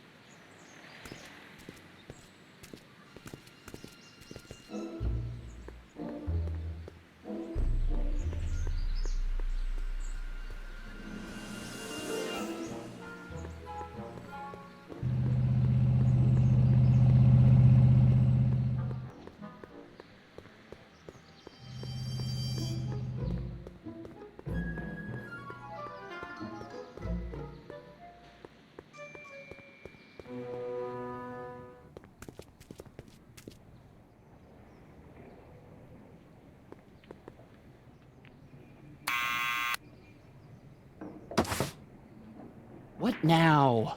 H: What now?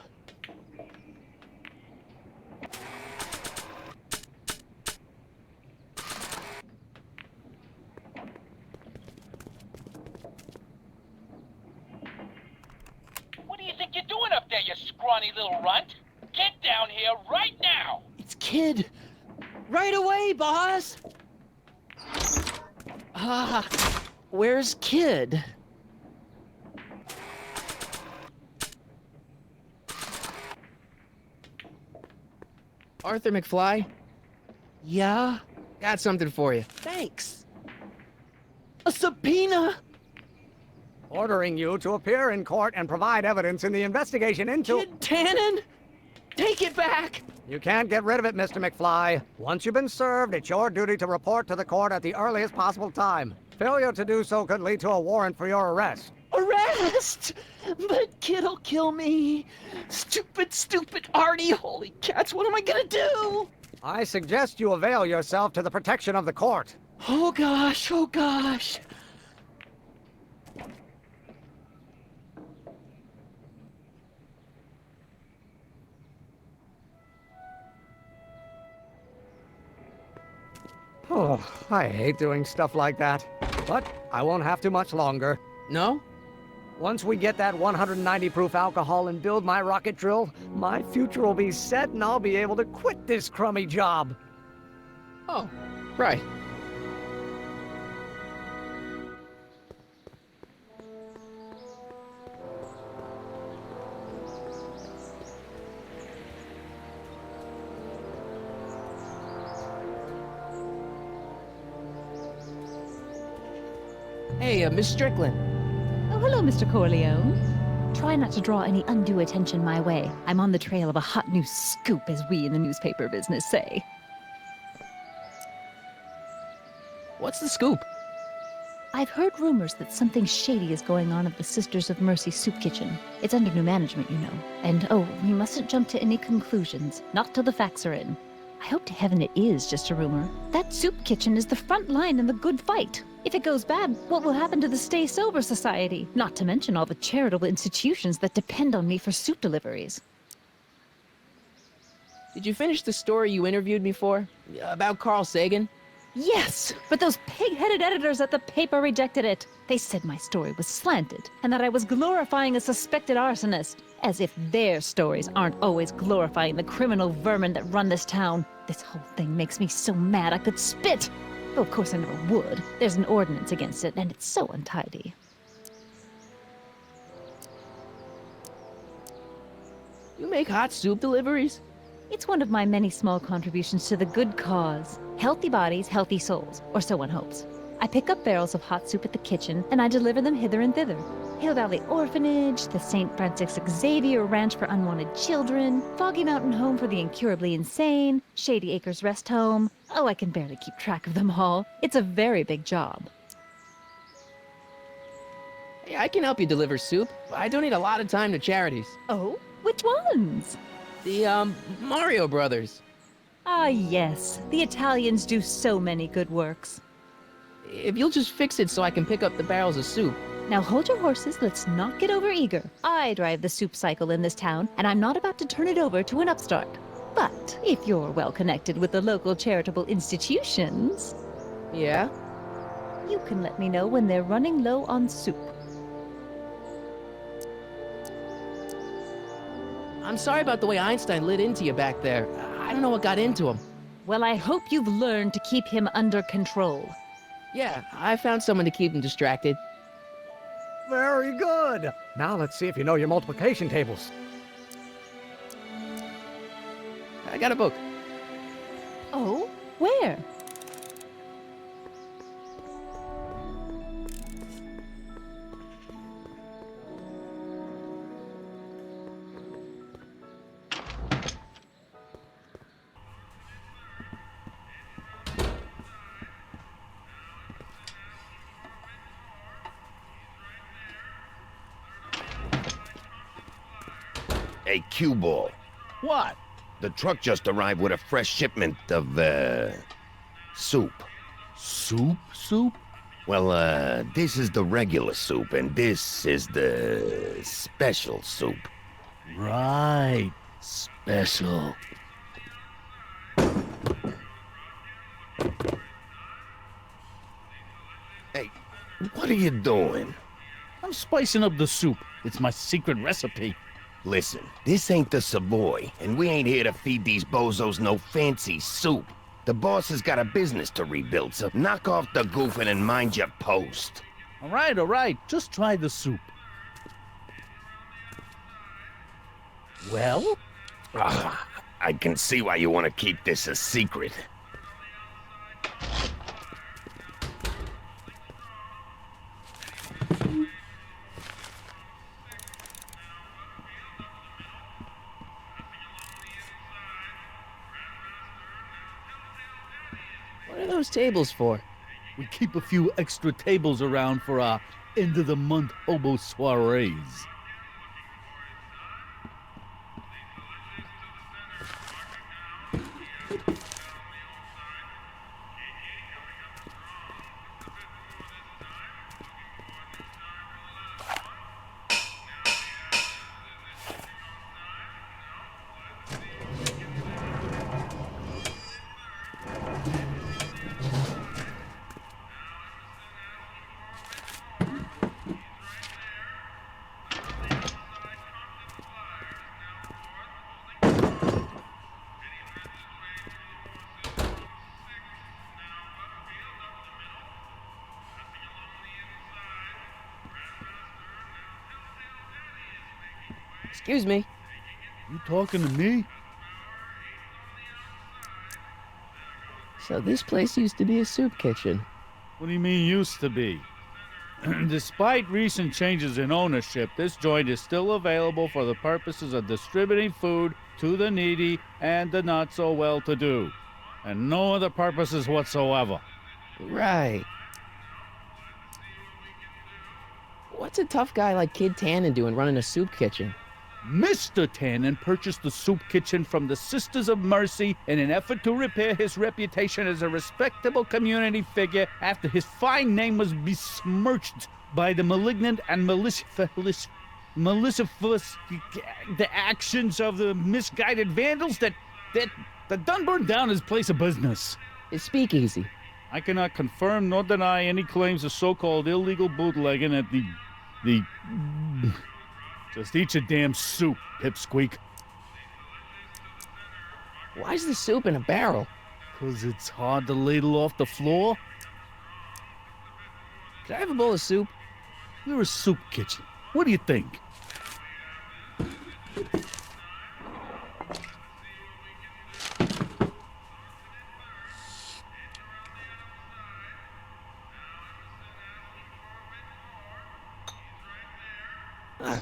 H: What do you think you're doing up there, you scrawny little runt? Get down here right now!
D: It's Kid. Right away, boss! Where's Kid?
A: Arthur McFly,
D: Yeah?
A: got something for you.
D: Thanks. A subpoena?
J: Ordering you to appear in court and provide evidence in the investigation into...
D: Kid Tannen? Take it back!
J: You can't get rid of it, Mr. McFly. Once you've been served, it's your duty to report to the court at the earliest possible time. Failure to do so could lead to a warrant for your arrest.
D: Arrest! But Kid'll kill me. Stupid Artie. Holy cats, what am I gonna do?
J: I suggest you avail yourself to the protection of the court.
D: Oh gosh, oh gosh.
J: Oh, I hate doing stuff like that. But I won't have to much longer.
A: No?
J: Once we get that 190 proof alcohol and build my rocket drill, my future will be set and I'll be able to quit this crummy job.
A: Oh, right. Hey, Miss Strickland.
G: Oh, hello, Mr. Corleone. Try not to draw any undue attention my way. I'm on the trail of a hot new scoop, as we in the newspaper business say.
A: What's the scoop?
G: I've heard rumors that something shady is going on at the Sisters of Mercy soup kitchen. It's under new management, you know. And oh, you mustn't jump to any conclusions. Not till the facts are in. I hope to heaven it is just a rumor. That soup kitchen is the front line in the good fight. If it goes bad, what will happen to the Stay Sober Society? Not to mention all the charitable institutions that depend on me for soup deliveries.
A: Did you finish the story you interviewed me for? About Carl Sagan?
G: Yes, but those pig-headed editors at the paper rejected it. They said my story was slanted, and that I was glorifying a suspected arsonist. As if their stories aren't always glorifying the criminal vermin that run this town. This whole thing makes me so mad I could spit. Though of course I never would. There's an ordinance against it, and it's so untidy.
A: You make hot soup deliveries?
G: It's one of my many small contributions to the good cause. Healthy bodies, healthy souls, or so one hopes. I pick up barrels of hot soup at the kitchen, and I deliver them hither and thither. Hill Valley Orphanage, the St. Francis Xavier Ranch for Unwanted Children, Foggy Mountain Home for the Incurably Insane, Shady Acres Rest Home. Oh, I can barely keep track of them all. It's a very big job.
A: Hey, I can help you deliver soup. I donate a lot of time to charities.
G: Oh? Which ones?
A: The, Mario Brothers.
G: Ah, yes. The Italians do so many good works.
A: If you'll just fix it so I can pick up the barrels of soup.
G: Now hold your horses, let's not get overeager. I drive the soup cycle in this town, and I'm not about to turn it over to an upstart. But if you're well connected with the local charitable institutions...
A: Yeah?
G: You can let me know when they're running low on soup.
A: I'm sorry about the way Einstein lit into you back there. I don't know what got into him.
G: Well, I hope you've learned to keep him under control.
A: Yeah, I found someone to keep him distracted.
J: Very good. Now let's see if you know your multiplication tables.
A: I got a book.
G: Oh? Where?
K: Hey, cue ball.
H: What?
K: The truck just arrived with a fresh shipment of, soup.
H: Soup? Soup?
K: Well, this is the regular soup, and this is the special soup.
H: Right. Special.
K: Hey, what are you doing?
H: I'm spicing up the soup. It's my secret recipe.
K: Listen, this ain't the Savoy, and we ain't here to feed these bozos no fancy soup. The boss has got a business to rebuild, so knock off the goofing and mind your post.
H: All right. Just try the soup. Well?
K: I can see why you want to keep this a secret.
A: What are those tables for?
H: We keep a few extra tables around for our end-of-the-month hobo soirees.
A: Excuse me.
L: You talking to me?
A: So this place used to be a soup kitchen.
L: What do you mean used to be? Despite recent changes in ownership, this joint is still available for the purposes of distributing food to the needy and the not-so-well-to-do, and no other purposes whatsoever.
A: Right. What's a tough guy like Kid Tannen doing running a soup kitchen?
L: Mr. Tannen purchased the soup kitchen from the Sisters of Mercy in an effort to repair his reputation as a respectable community figure after his fine name was besmirched by the malignant and malicious the actions of the misguided vandals that done burned down his place of business.
A: It's speakeasy.
L: I cannot confirm nor deny any claims of so-called illegal bootlegging at the Just eat your damn soup, pipsqueak.
A: Why's the soup in a barrel?
L: 'Cause it's hard to ladle off the floor.
A: Could I have a bowl of soup?
L: You're a soup kitchen. What do you think?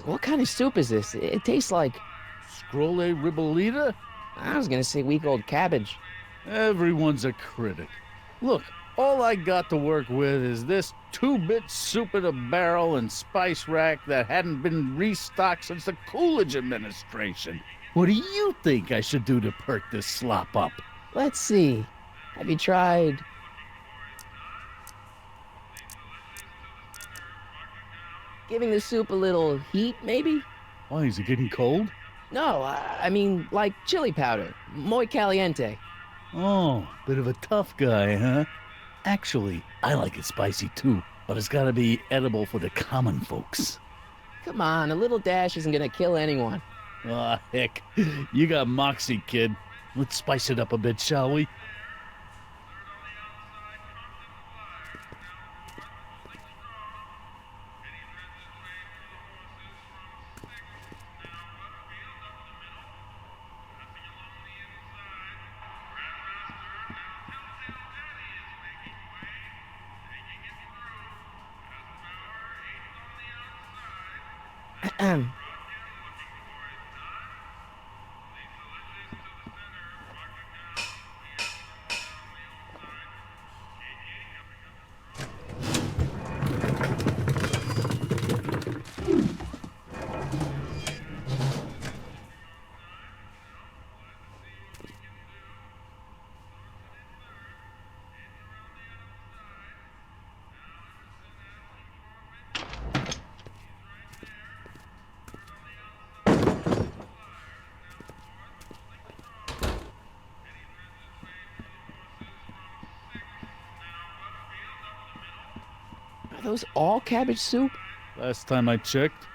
A: What kind of soup is this? It tastes like...
L: Scrolle ribolita?
A: I was gonna say week-old cabbage.
L: Everyone's a critic. Look, all I got to work with is this 2-bit soup in a barrel and spice rack that hadn't been restocked since the Coolidge administration. What do you think I should do to perk this slop up?
A: Let's see. Have you tried... giving the soup a little heat, maybe?
L: Why, is it getting cold?
A: No, I mean, like chili powder. Muy caliente.
L: Oh, bit of a tough guy, huh? Actually, I like it spicy too, but it's gotta be edible for the common folks.
A: Come on, a little dash isn't gonna kill anyone.
L: Aw, heck. You got moxie, kid. Let's spice it up a bit, shall we?
A: Are those all cabbage soup?
L: Last time I checked.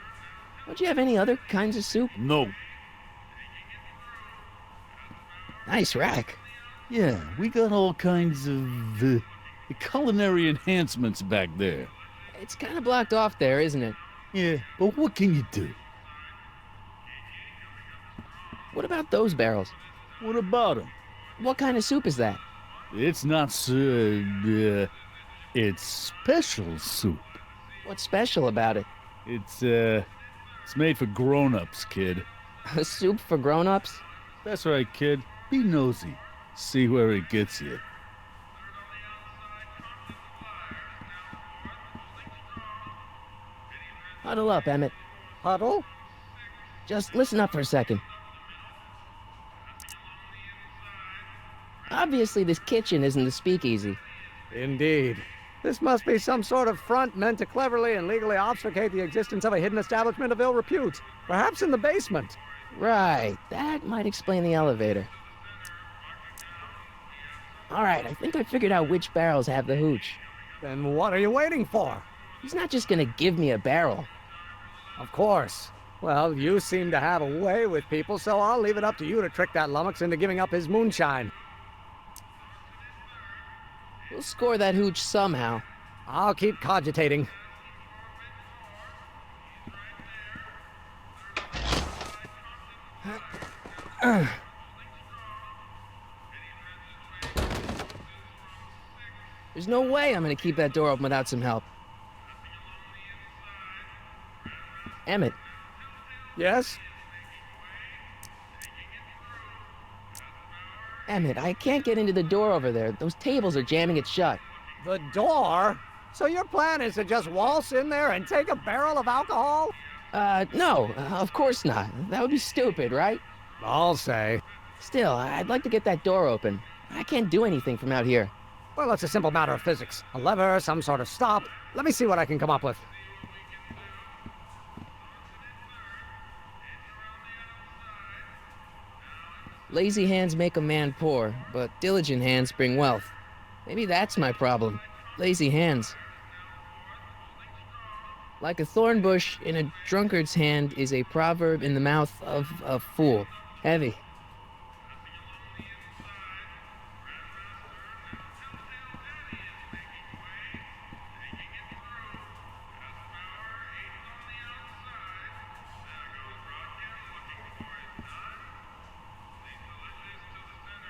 A: Don't you have any other kinds of soup?
L: No.
A: Nice rack.
L: Yeah, we got all kinds of culinary enhancements back there.
A: It's kind of blocked off there, isn't it?
L: Yeah, but what can you do?
A: What about those barrels?
L: What about them?
A: What kind of soup is that?
L: It's not it's special soup.
A: What's special about it?
L: It's made for grown-ups, kid.
A: A soup for grown-ups?
L: That's right, kid. Be nosy. See where it gets you.
A: Huddle up, Emmett.
J: Huddle?
A: Just listen up for a second. Obviously, this kitchen isn't the speakeasy.
J: Indeed. This must be some sort of front meant to cleverly and legally obfuscate the existence of a hidden establishment of ill repute. Perhaps in the basement.
A: Right. That might explain the elevator. All right, I think I figured out which barrels have the hooch.
J: Then what are you waiting for?
A: He's not just gonna give me a barrel.
J: Of course. Well, you seem to have a way with people, so I'll leave it up to you to trick that lummox into giving up his moonshine.
A: We'll score that hooch somehow.
J: I'll keep cogitating.
A: There's no way I'm gonna keep that door open without some help. Emmett.
J: Yes?
A: Emmett, I can't get into the door over there. Those tables are jamming it shut.
J: The door? So your plan is to just waltz in there and take a barrel of alcohol?
A: No, of course not. That would be stupid, right?
J: I'll say.
A: Still, I'd like to get that door open. I can't do anything from out here.
J: Well, it's a simple matter of physics. A lever, some sort of stop. Let me see what I can come up with.
A: Lazy hands make a man poor, but diligent hands bring wealth. Maybe that's my problem. Lazy hands. Like a thorn bush in a drunkard's hand is a proverb in the mouth of a fool. Heavy.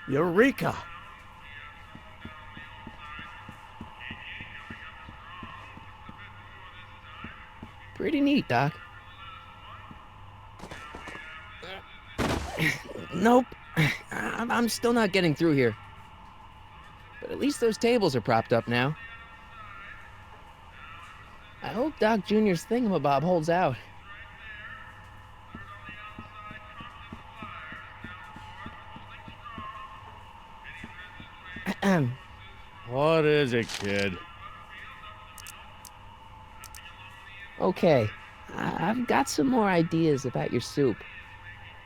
J: Eureka!
A: Pretty neat, Doc. Nope. I'm still not getting through here. But at least those tables are propped up now. I hope Doc Jr.'s thingamabob holds out.
L: What is it, kid?
A: Okay, I've got some more ideas about your soup.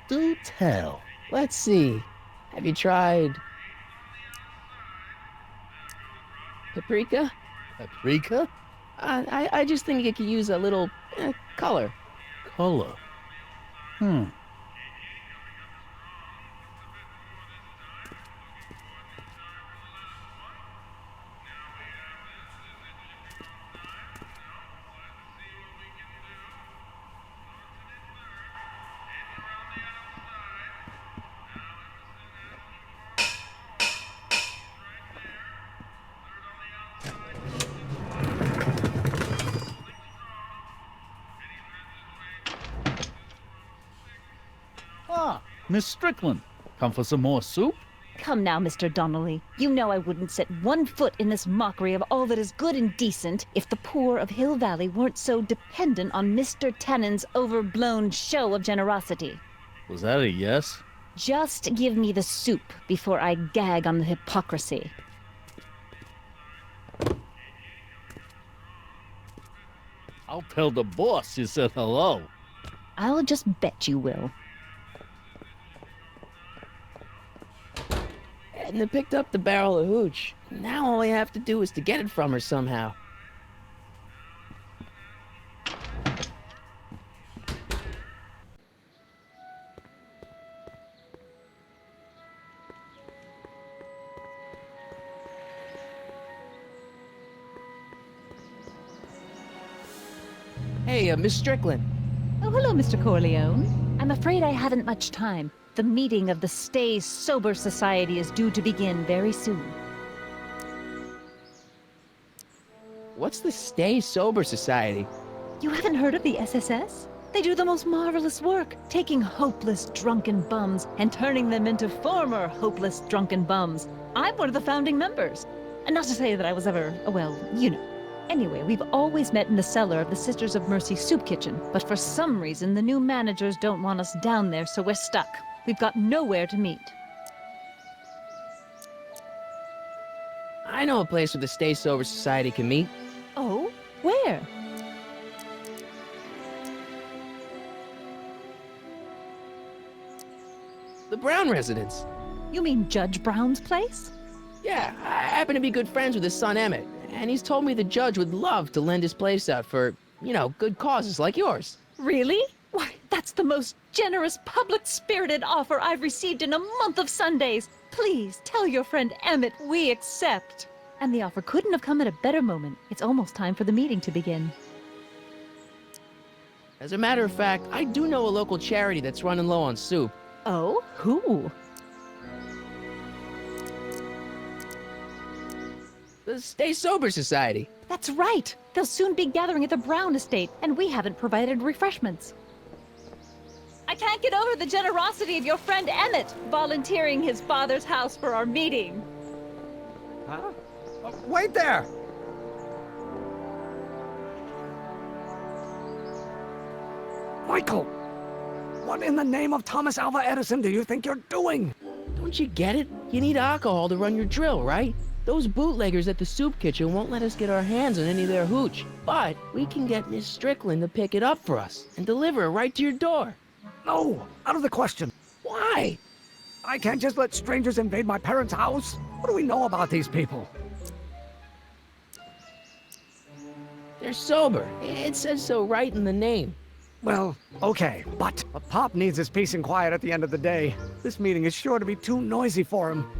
L: Do tell.
A: Let's see. Have you tried paprika?
L: Paprika?
A: I just think it could use a little color.
L: Color? Ah, Miss Strickland. Come for some more soup?
G: Come now, Mr. Donnelly. You know I wouldn't set one foot in this mockery of all that is good and decent if the poor of Hill Valley weren't so dependent on Mr. Tannen's overblown show of generosity.
L: Was that a yes?
G: Just give me the soup before I gag on the hypocrisy.
L: I'll tell the boss you said hello.
G: I'll just bet you will.
A: Edna picked up the barrel of hooch. Now all I have to do is to get it from her somehow. Hey, Miss Strickland.
G: Oh, hello, Mr. Corleone. I'm afraid I haven't much time. The meeting of the Stay Sober Society is due to begin very soon.
A: What's the Stay Sober Society?
G: You haven't heard of the SSS? They do the most marvelous work, taking hopeless drunken bums and turning them into former hopeless drunken bums. I'm one of the founding members. And not to say that I was ever, well, you know. Anyway, we've always met in the cellar of the Sisters of Mercy soup kitchen, but for some reason the new managers don't want us down there, so we're stuck. We've got nowhere to meet.
A: I know a place where the Stay Sober Society can meet.
G: Oh? Where?
A: The Brown residence.
G: You mean Judge Brown's place?
A: Yeah, I happen to be good friends with his son Emmett, and he's told me the judge would love to lend his place out for, you know, good causes like yours.
G: Really? Why, that's the most generous, public-spirited offer I've received in a month of Sundays. Please, tell your friend Emmett we accept. And the offer couldn't have come at a better moment. It's almost time for the meeting to begin.
A: As a matter of fact, I do know a local charity that's running low on soup.
G: Oh, who?
A: The Stay Sober Society.
G: That's right. They'll soon be gathering at the Brown estate, and we haven't provided refreshments. I can't get over the generosity of your friend Emmett, volunteering his father's house for our meeting.
J: Huh? Wait there! Michael! What in the name of Thomas Alva Edison do you think you're doing?
A: Don't you get it? You need alcohol to run your drill, right? Those bootleggers at the soup kitchen won't let us get our hands on any of their hooch. But we can get Miss Strickland to pick it up for us and deliver it right to your door.
J: No, out of the question.
A: Why?
J: I can't just let strangers invade my parents' house. What do we know about these people?
A: They're sober. It says so right in the name.
J: Well, okay, but Pop needs his peace and quiet at the end of the day. This meeting is sure to be too noisy for him.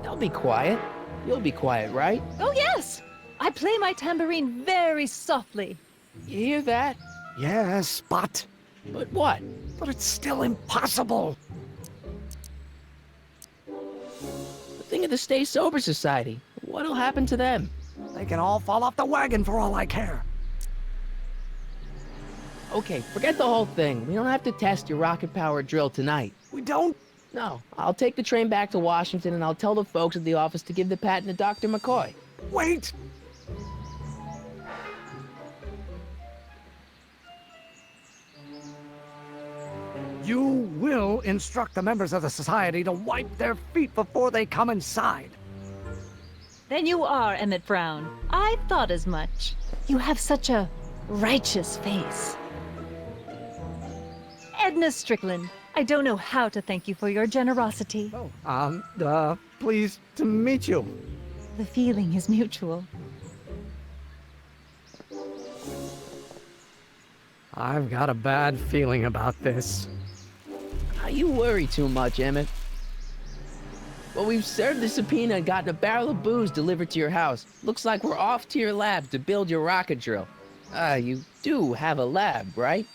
A: They'll be quiet. You'll be quiet, right?
G: Oh, yes! I play my tambourine very softly.
A: You hear that?
J: Yes, but...
A: But what?
J: But it's still impossible.
A: Think of the Stay Sober Society. What'll happen to them?
J: They can all fall off the wagon for all I care.
A: Okay, forget the whole thing. We don't have to test your rocket-powered drill tonight.
J: We don't?
A: No. I'll take the train back to Washington and I'll tell the folks at the office to give the patent to Dr. McCoy.
J: Wait! You will instruct the members of the society to wipe their feet before they come inside.
G: Then you are Emmett Brown. I thought as much. You have such a righteous face. Edna Strickland, I don't know how to thank you for your generosity.
J: Pleased to meet you.
G: The feeling is mutual.
J: I've got a bad feeling about this.
A: You worry too much, Emmett. Well, we've served the subpoena and gotten a barrel of booze delivered to your house. Looks like we're off to your lab to build your rocket drill. You do have a lab, right?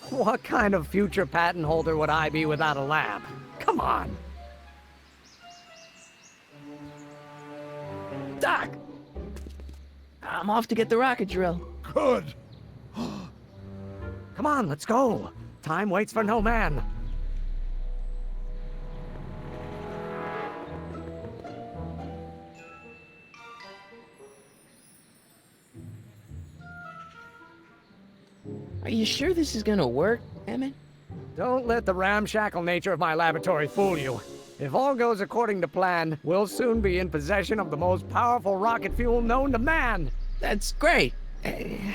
J: What kind of future patent holder would I be without a lab? Come on!
A: Doc! I'm off to get the rocket drill.
B: Good.
J: Come on, let's go. Time waits for no man.
A: Are you sure this is gonna work, Emmett?
J: Don't let the ramshackle nature of my laboratory fool you. If all goes according to plan, we'll soon be in possession of the most powerful rocket fuel known to man.
A: That's great.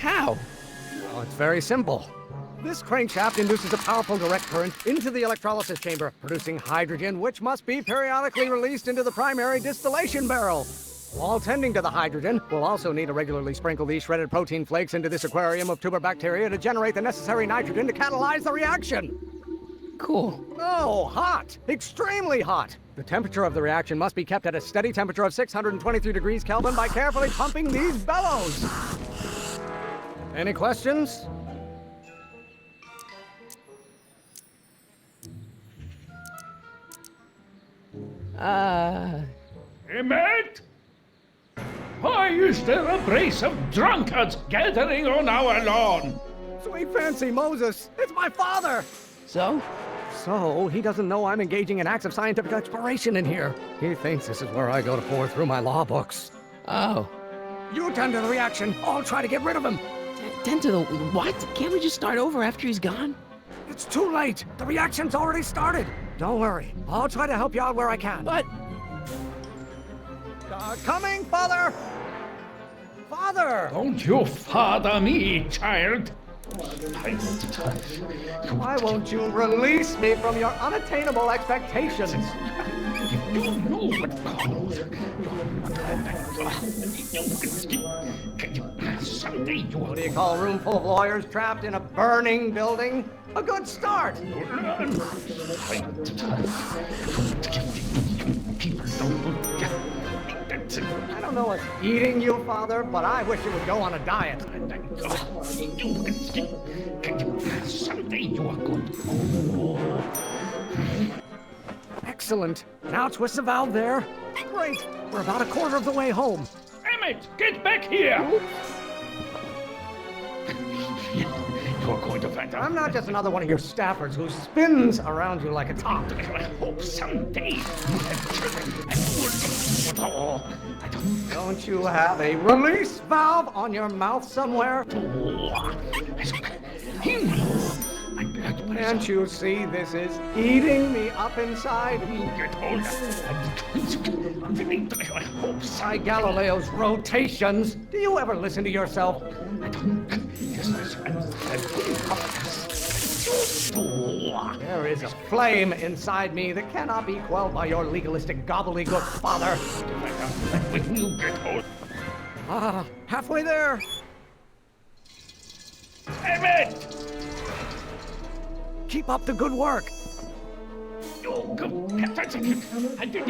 A: How?
J: Well, it's very simple. This crankshaft induces a powerful direct current into the electrolysis chamber, producing hydrogen, which must be periodically released into the primary distillation barrel. While tending to the hydrogen, we'll also need to regularly sprinkle these shredded protein flakes into this aquarium of tuber bacteria to generate the necessary nitrogen to catalyze the reaction.
A: Cool.
J: Oh, hot! Extremely hot! The temperature of the reaction must be kept at a steady temperature of 623 degrees Kelvin by carefully pumping these bellows. Any questions?
I: Emmett? Why is there a brace of drunkards gathering on our lawn?
J: Sweet fancy Moses, it's my father!
A: So?
J: So, he doesn't know I'm engaging in acts of scientific exploration in here. He thinks this is where I go to pour through my law books.
A: Oh.
J: You tend to the reaction. I'll try to get rid of him.
A: Tend to the... what? Can't we just start over after he's gone?
J: It's too late. The reaction's already started. Don't worry. I'll try to help you out where I can.
A: But...
J: coming, Father! Father!
I: Don't you father me, child!
J: Why won't you release me from your unattainable expectations?
I: You know what... Someday you...
J: What do you call a room full of lawyers trapped in a burning building? A good start!
I: People don't...
J: I don't don't know what's eating you, Father, but I wish you would go on a diet.
I: Someday you are going to...
J: Excellent. Now twist the valve there. Great. We're about a quarter of the way home.
I: Emmett, get back here! You're going to find out.
J: I'm not just another one of your staffers who spins around you like a top.
I: I hope someday you have children and will...
J: Don't you have a release valve on your mouth somewhere? Can't you see this is eating me up inside?
I: Get older. I hope
J: By Galileo's rotations, do you ever listen to yourself? There is a flame inside me that cannot be quelled by your legalistic gobbledygook, Father.
I: When you get old...
J: Halfway there.
I: Emmett!
J: Keep up the good work.
I: You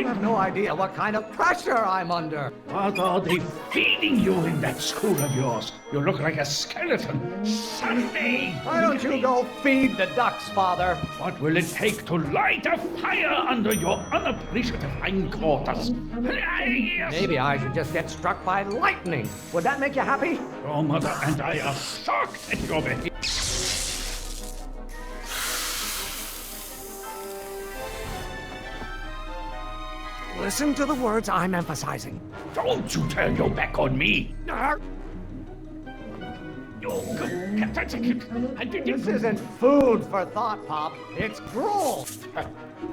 J: have no idea what kind of pressure I'm under.
I: What are they feeding you in that school of yours? You look like a skeleton. Someday...
J: Why don't you go feed the ducks, Father?
I: What will it take to light a fire under your unappreciative hindquarters?
J: Maybe I should just get struck by lightning. Would that make you happy?
I: Your mother and I are shocked at your behavior.
J: Listen to the words I'm emphasizing.
I: Don't you turn your back on me!
J: This isn't food for thought, Pop. It's gruel.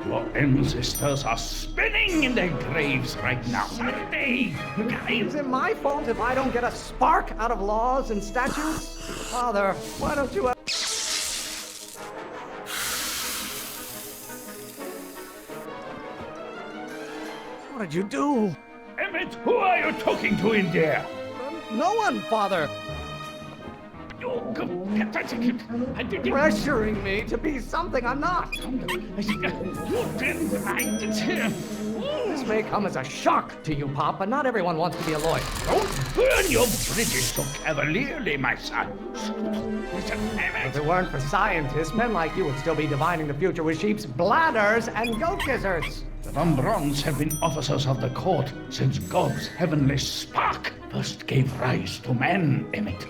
I: Your ancestors are spinning in their graves right now. Someday, you guys...
J: Is it my fault if I don't get a spark out of laws and statutes? Father, why don't you... What did you do?
I: Emmett, who are you talking to in there?
J: No one, Father. Pressuring me to be something I'm not. This may come as a shock to you, Pop, but not everyone wants to be a lawyer.
I: Don't burn your bridges so cavalierly, my son. Listen, Emmett.
J: If it weren't for scientists, men like you would still be divining the future with sheep's bladders and goat gizzards.
I: The Von Brauns have been officers of the court since God's heavenly spark first gave rise to man, Emmett.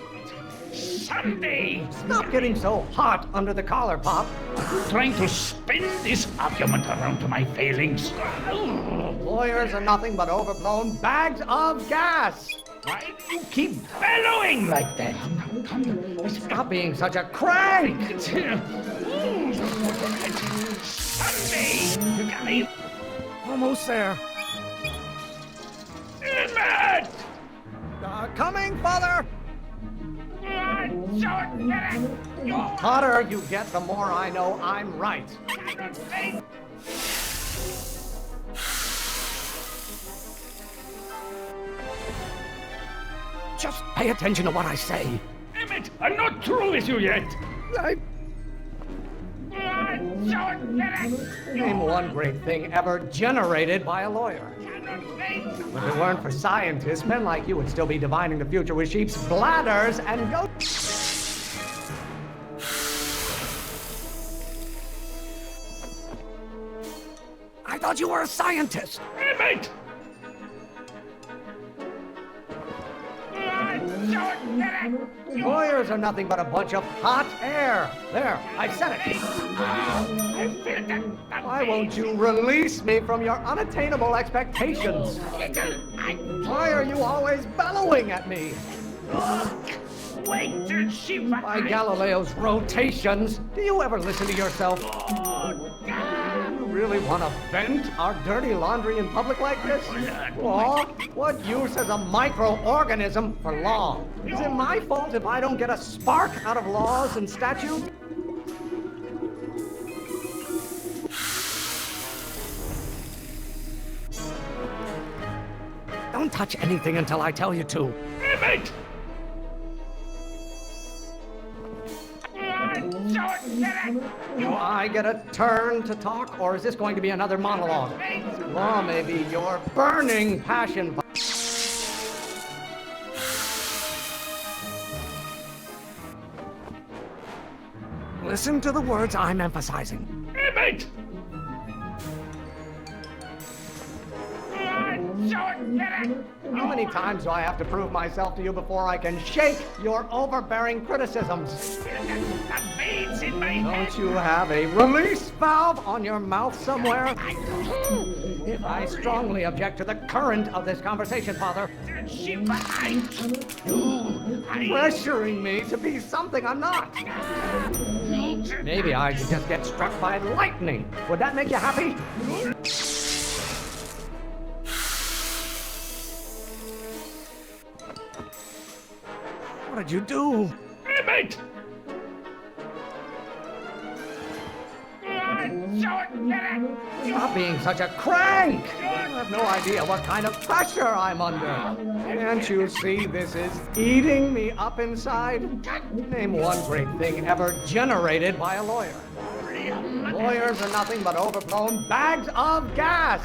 I: Someday...
J: Stop getting so hot under the collar, Pop.
I: Are you trying to spin this argument around to my failings?
J: Lawyers are nothing but overblown bags of gas.
I: Why do you keep bellowing like that?
J: Stop being such a crank.
I: Someday, you guys...
J: Almost there.
I: Emmett!
J: Coming, Father! The hotter you get, the more I know I'm right. Just pay attention to what I say.
I: Emmett, I'm not through with you yet.
J: Name one great thing ever generated by a lawyer. If it weren't for scientists, men like you would still be divining the future with sheep's bladders and goats. I thought you were a scientist.
I: Emmett!
J: Lawyers are nothing but a bunch of hot air. There, I said it. Why won't you release me from your unattainable expectations? Why are you always bellowing at me?
I: Wait till she...
J: By Galileo's rotations, do you ever listen to yourself? You really want to vent our dirty laundry in public like this? Law? What use has a microorganism for law? Is it my fault if I don't get a spark out of laws and statutes? Don't touch anything until I tell you to.
I: Emmett!
J: Do I get a turn to talk, or is this going to be another monologue? Law may be your burning passion, but Listen to the words I'm emphasizing.
I: Emmett!
J: How many times do I have to prove myself to you before I can shake your overbearing criticisms? Don't you have a release valve on your mouth somewhere? I strongly object to the current of this conversation, Father. Pressuring me to be something I'm not. Maybe I should just get struck by lightning. Would that make you happy? What did you do?
I: Emmett!
J: Stop being such a crank! You have no idea what kind of pressure I'm under. Can't you see this is eating me up inside? Name one great thing ever generated by a lawyer. Lawyers are nothing but overblown bags of gas.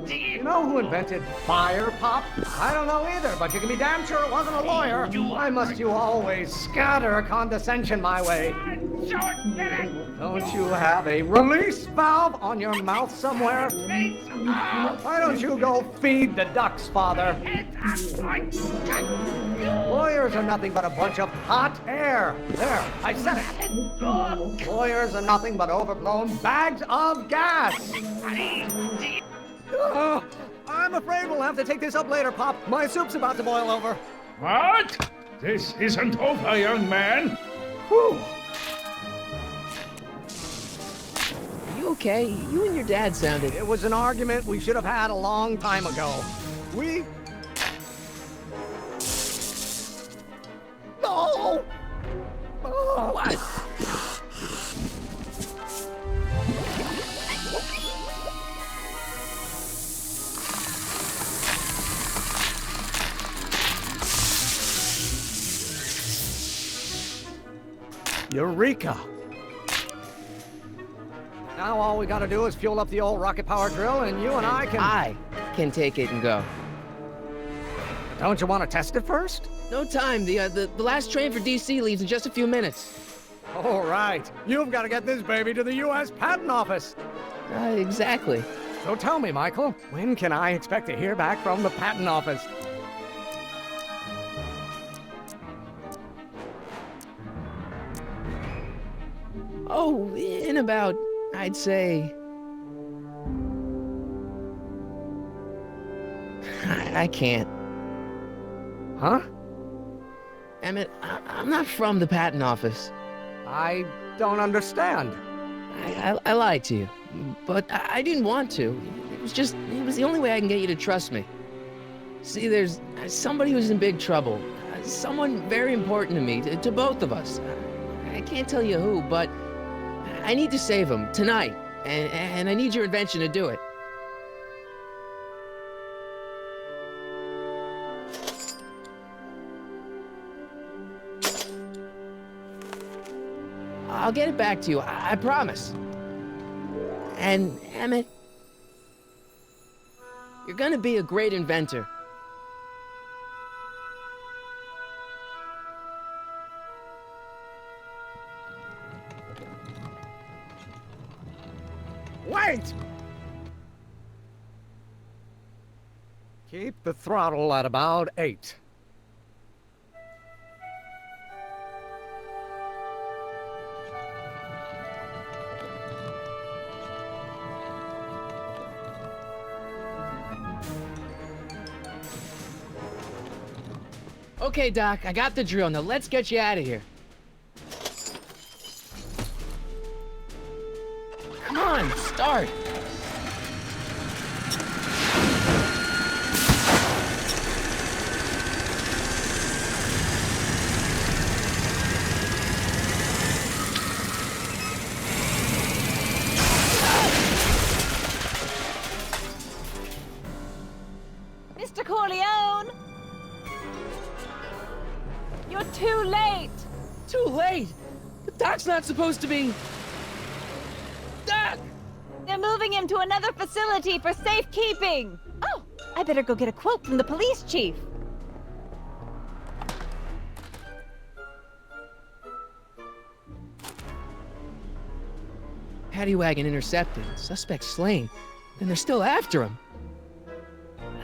J: You know who invented fire pop? I don't know either, but you can be damn sure it wasn't a lawyer. Why must you always scatter condescension my way? Don't you have a release valve on your mouth somewhere? Why don't you go feed the ducks, Father? Lawyers are nothing but a bunch of hot air. There, I said it. Lawyers are nothing but overblown bags of gas. I'm afraid we'll have to take this up later, Pop. My soup's about to boil over.
I: What? This isn't over, young man.
J: Whew.
A: You okay? You and your dad sounded...
J: It was an argument we should have had a long time ago. We... No! Oh.
A: What?
J: Eureka! Now all we gotta do is fuel up the old rocket power drill and you and I can
A: take it and go.
J: Don't you want to test it first?
A: No time. The last train for DC leaves in just a few minutes.
J: All right. You've got to get this baby to the U.S. Patent Office.
A: Exactly.
J: So tell me, Michael, when can I expect to hear back from the Patent Office?
A: Oh, in about, I'd say... I can't.
J: Huh?
A: Emmett, I'm not from the patent office.
J: I don't understand.
A: I lied to you, but I didn't want to. It was the only way I can get you to trust me. See, there's somebody who's in big trouble. Someone very important to me, to both of us. I can't tell you who, but I need to save him tonight, and I need your invention to do it. I'll get it back to you, I promise. And, Emmett, you're gonna be a great inventor.
J: Wait! Keep the throttle at about 8.
A: Okay, Doc, I got the drill. Now let's get you out of here. Come on, start.
G: Mr. Corleone! You're too late!
A: Too late? The Doc's not supposed to be... Doc!
G: They're moving him to another facility for safekeeping! Oh, I better go get a quote from the police chief.
A: Paddy wagon intercepted, suspect slain, and they're still after him.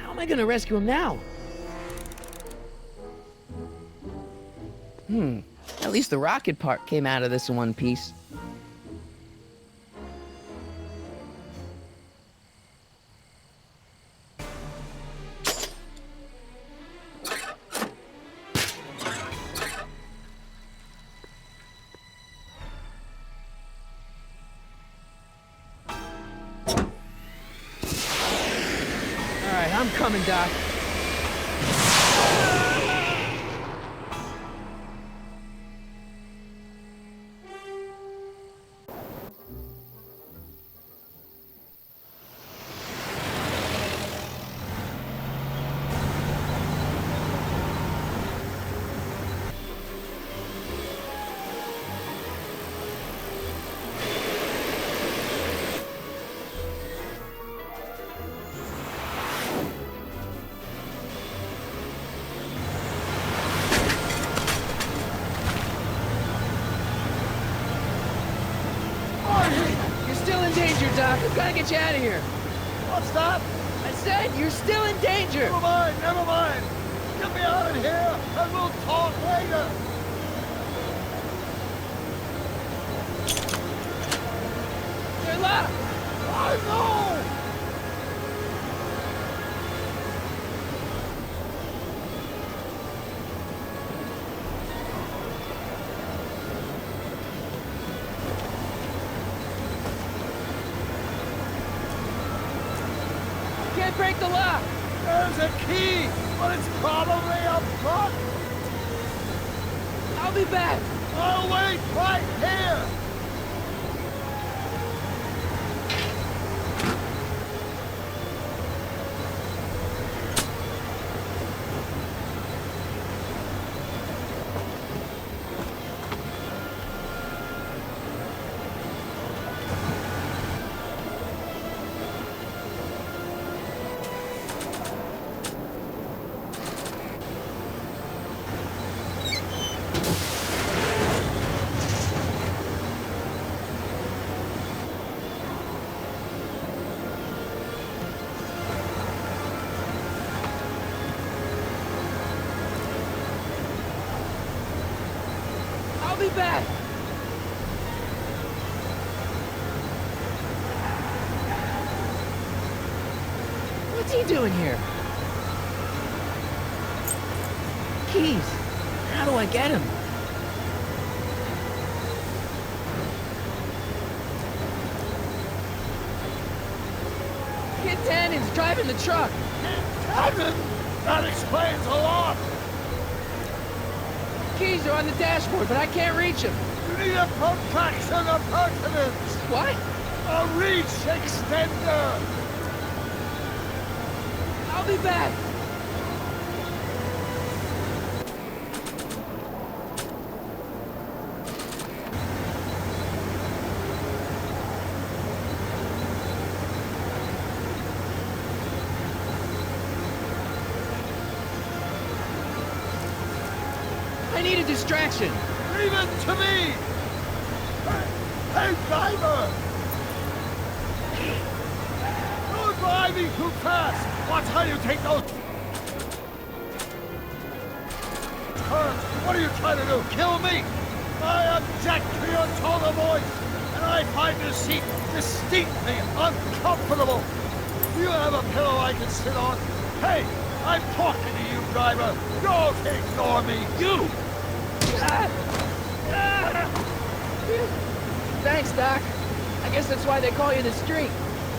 A: How am I gonna rescue him now? At least the rocket part came out of this in one piece. Alright, I'm coming, Doc. Doc, I'm trying to get you out of here.
B: What's that?
A: I said you're still in danger.
B: Never mind, never mind. Get me out of here, and we'll talk later.
A: They're locked.
B: I know.
A: Can't break the lock.
B: There's a key, but it's probably up front.
A: I'll be back.
B: I'll wait right here.
A: I'll be back. What's he doing here? Keys. How do I get him? Kid Tannen's driving the truck.
B: Tannen? That explains a lot.
A: Keys are on the dashboard, but I can't reach him.
B: You need a protraction appurtenance.
A: What?
B: A reach extender.
A: I'll be back. I need a distraction.
B: Leave it to me. Hey, driver! You're driving too fast. Watch how you take those turns. What are you trying to do? Kill me? I object to your tone of voice, and I find this seat distinctly uncomfortable. Do you have a pillow I can sit on? Hey, I'm talking to you, driver. Don't ignore me. You!
A: Thanks, Doc. I guess that's why they call you the Streak.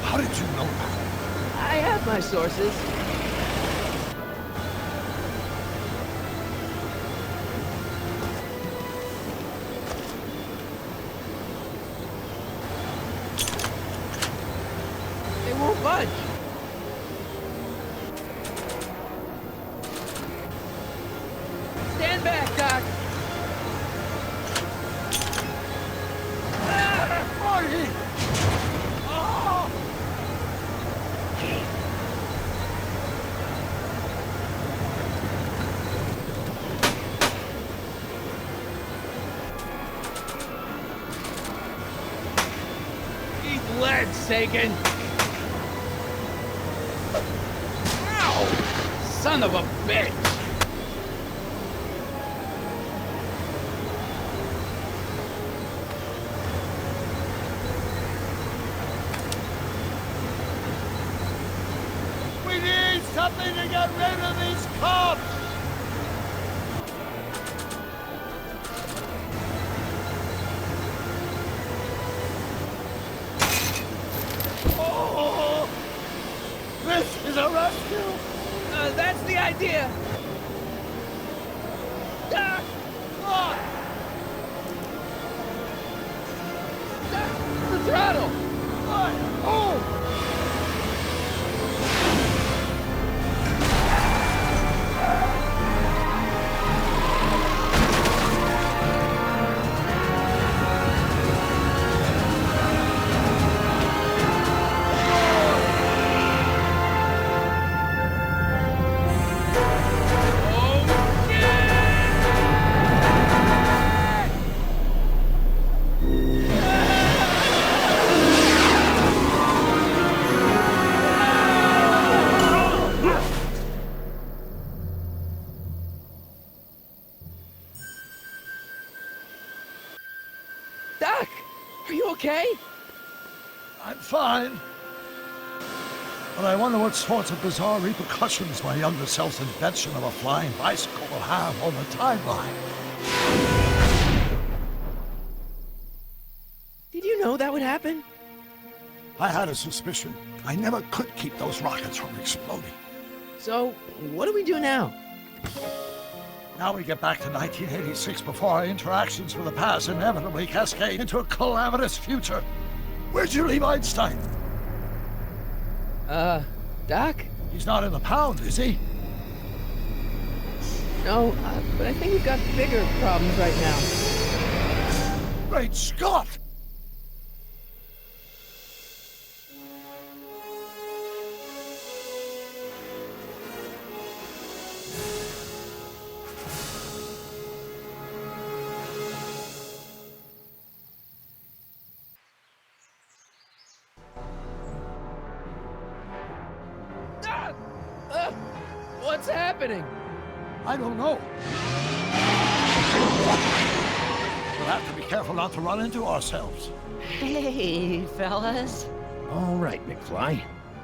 B: How did you know that?
A: I have my sources. They won't budge. Stand back, Doc.
B: Marty! Oh!
H: lead, Sagan! Ow! Son of a bitch!
B: We need something to get rid of these cops! Oh! This is a rescue!
H: That's the idea! Ah! Ah! Ah! The throttle!
B: Oh!
A: Doc, are you okay?
B: I'm fine. But I wonder what sorts of bizarre repercussions my younger self's invention of a flying bicycle will have on the timeline.
A: Did you know that would happen?
B: I had a suspicion. I never could keep those rockets from exploding.
A: So, what do we do now?
B: Now we get back to 1986 before our interactions with the past inevitably cascade into a calamitous future. Where'd you leave Einstein?
A: Doc?
B: He's not in the pound, is he?
A: No, but I think we've got bigger problems right now.
B: Great Scott!
A: What's happening?
B: I don't know. We'll have to be careful not to run into ourselves.
F: Hey, fellas.
K: All right, McFly.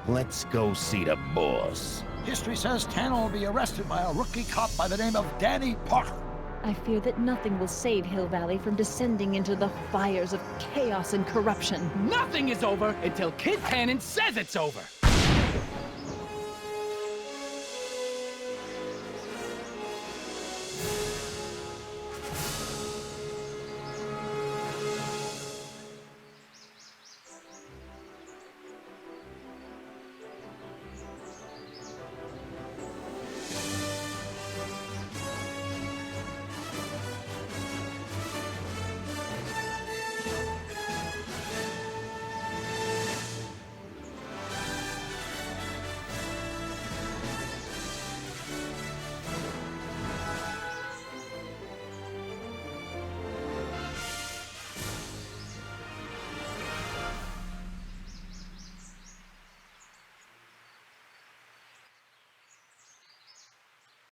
K: Let's go see the boss.
B: History says Tanner will be arrested by a rookie cop by the name of Danny Parker.
G: I fear that nothing will save Hill Valley from descending into the fires of chaos and corruption.
H: Nothing is over until Kid Tannen says it's over!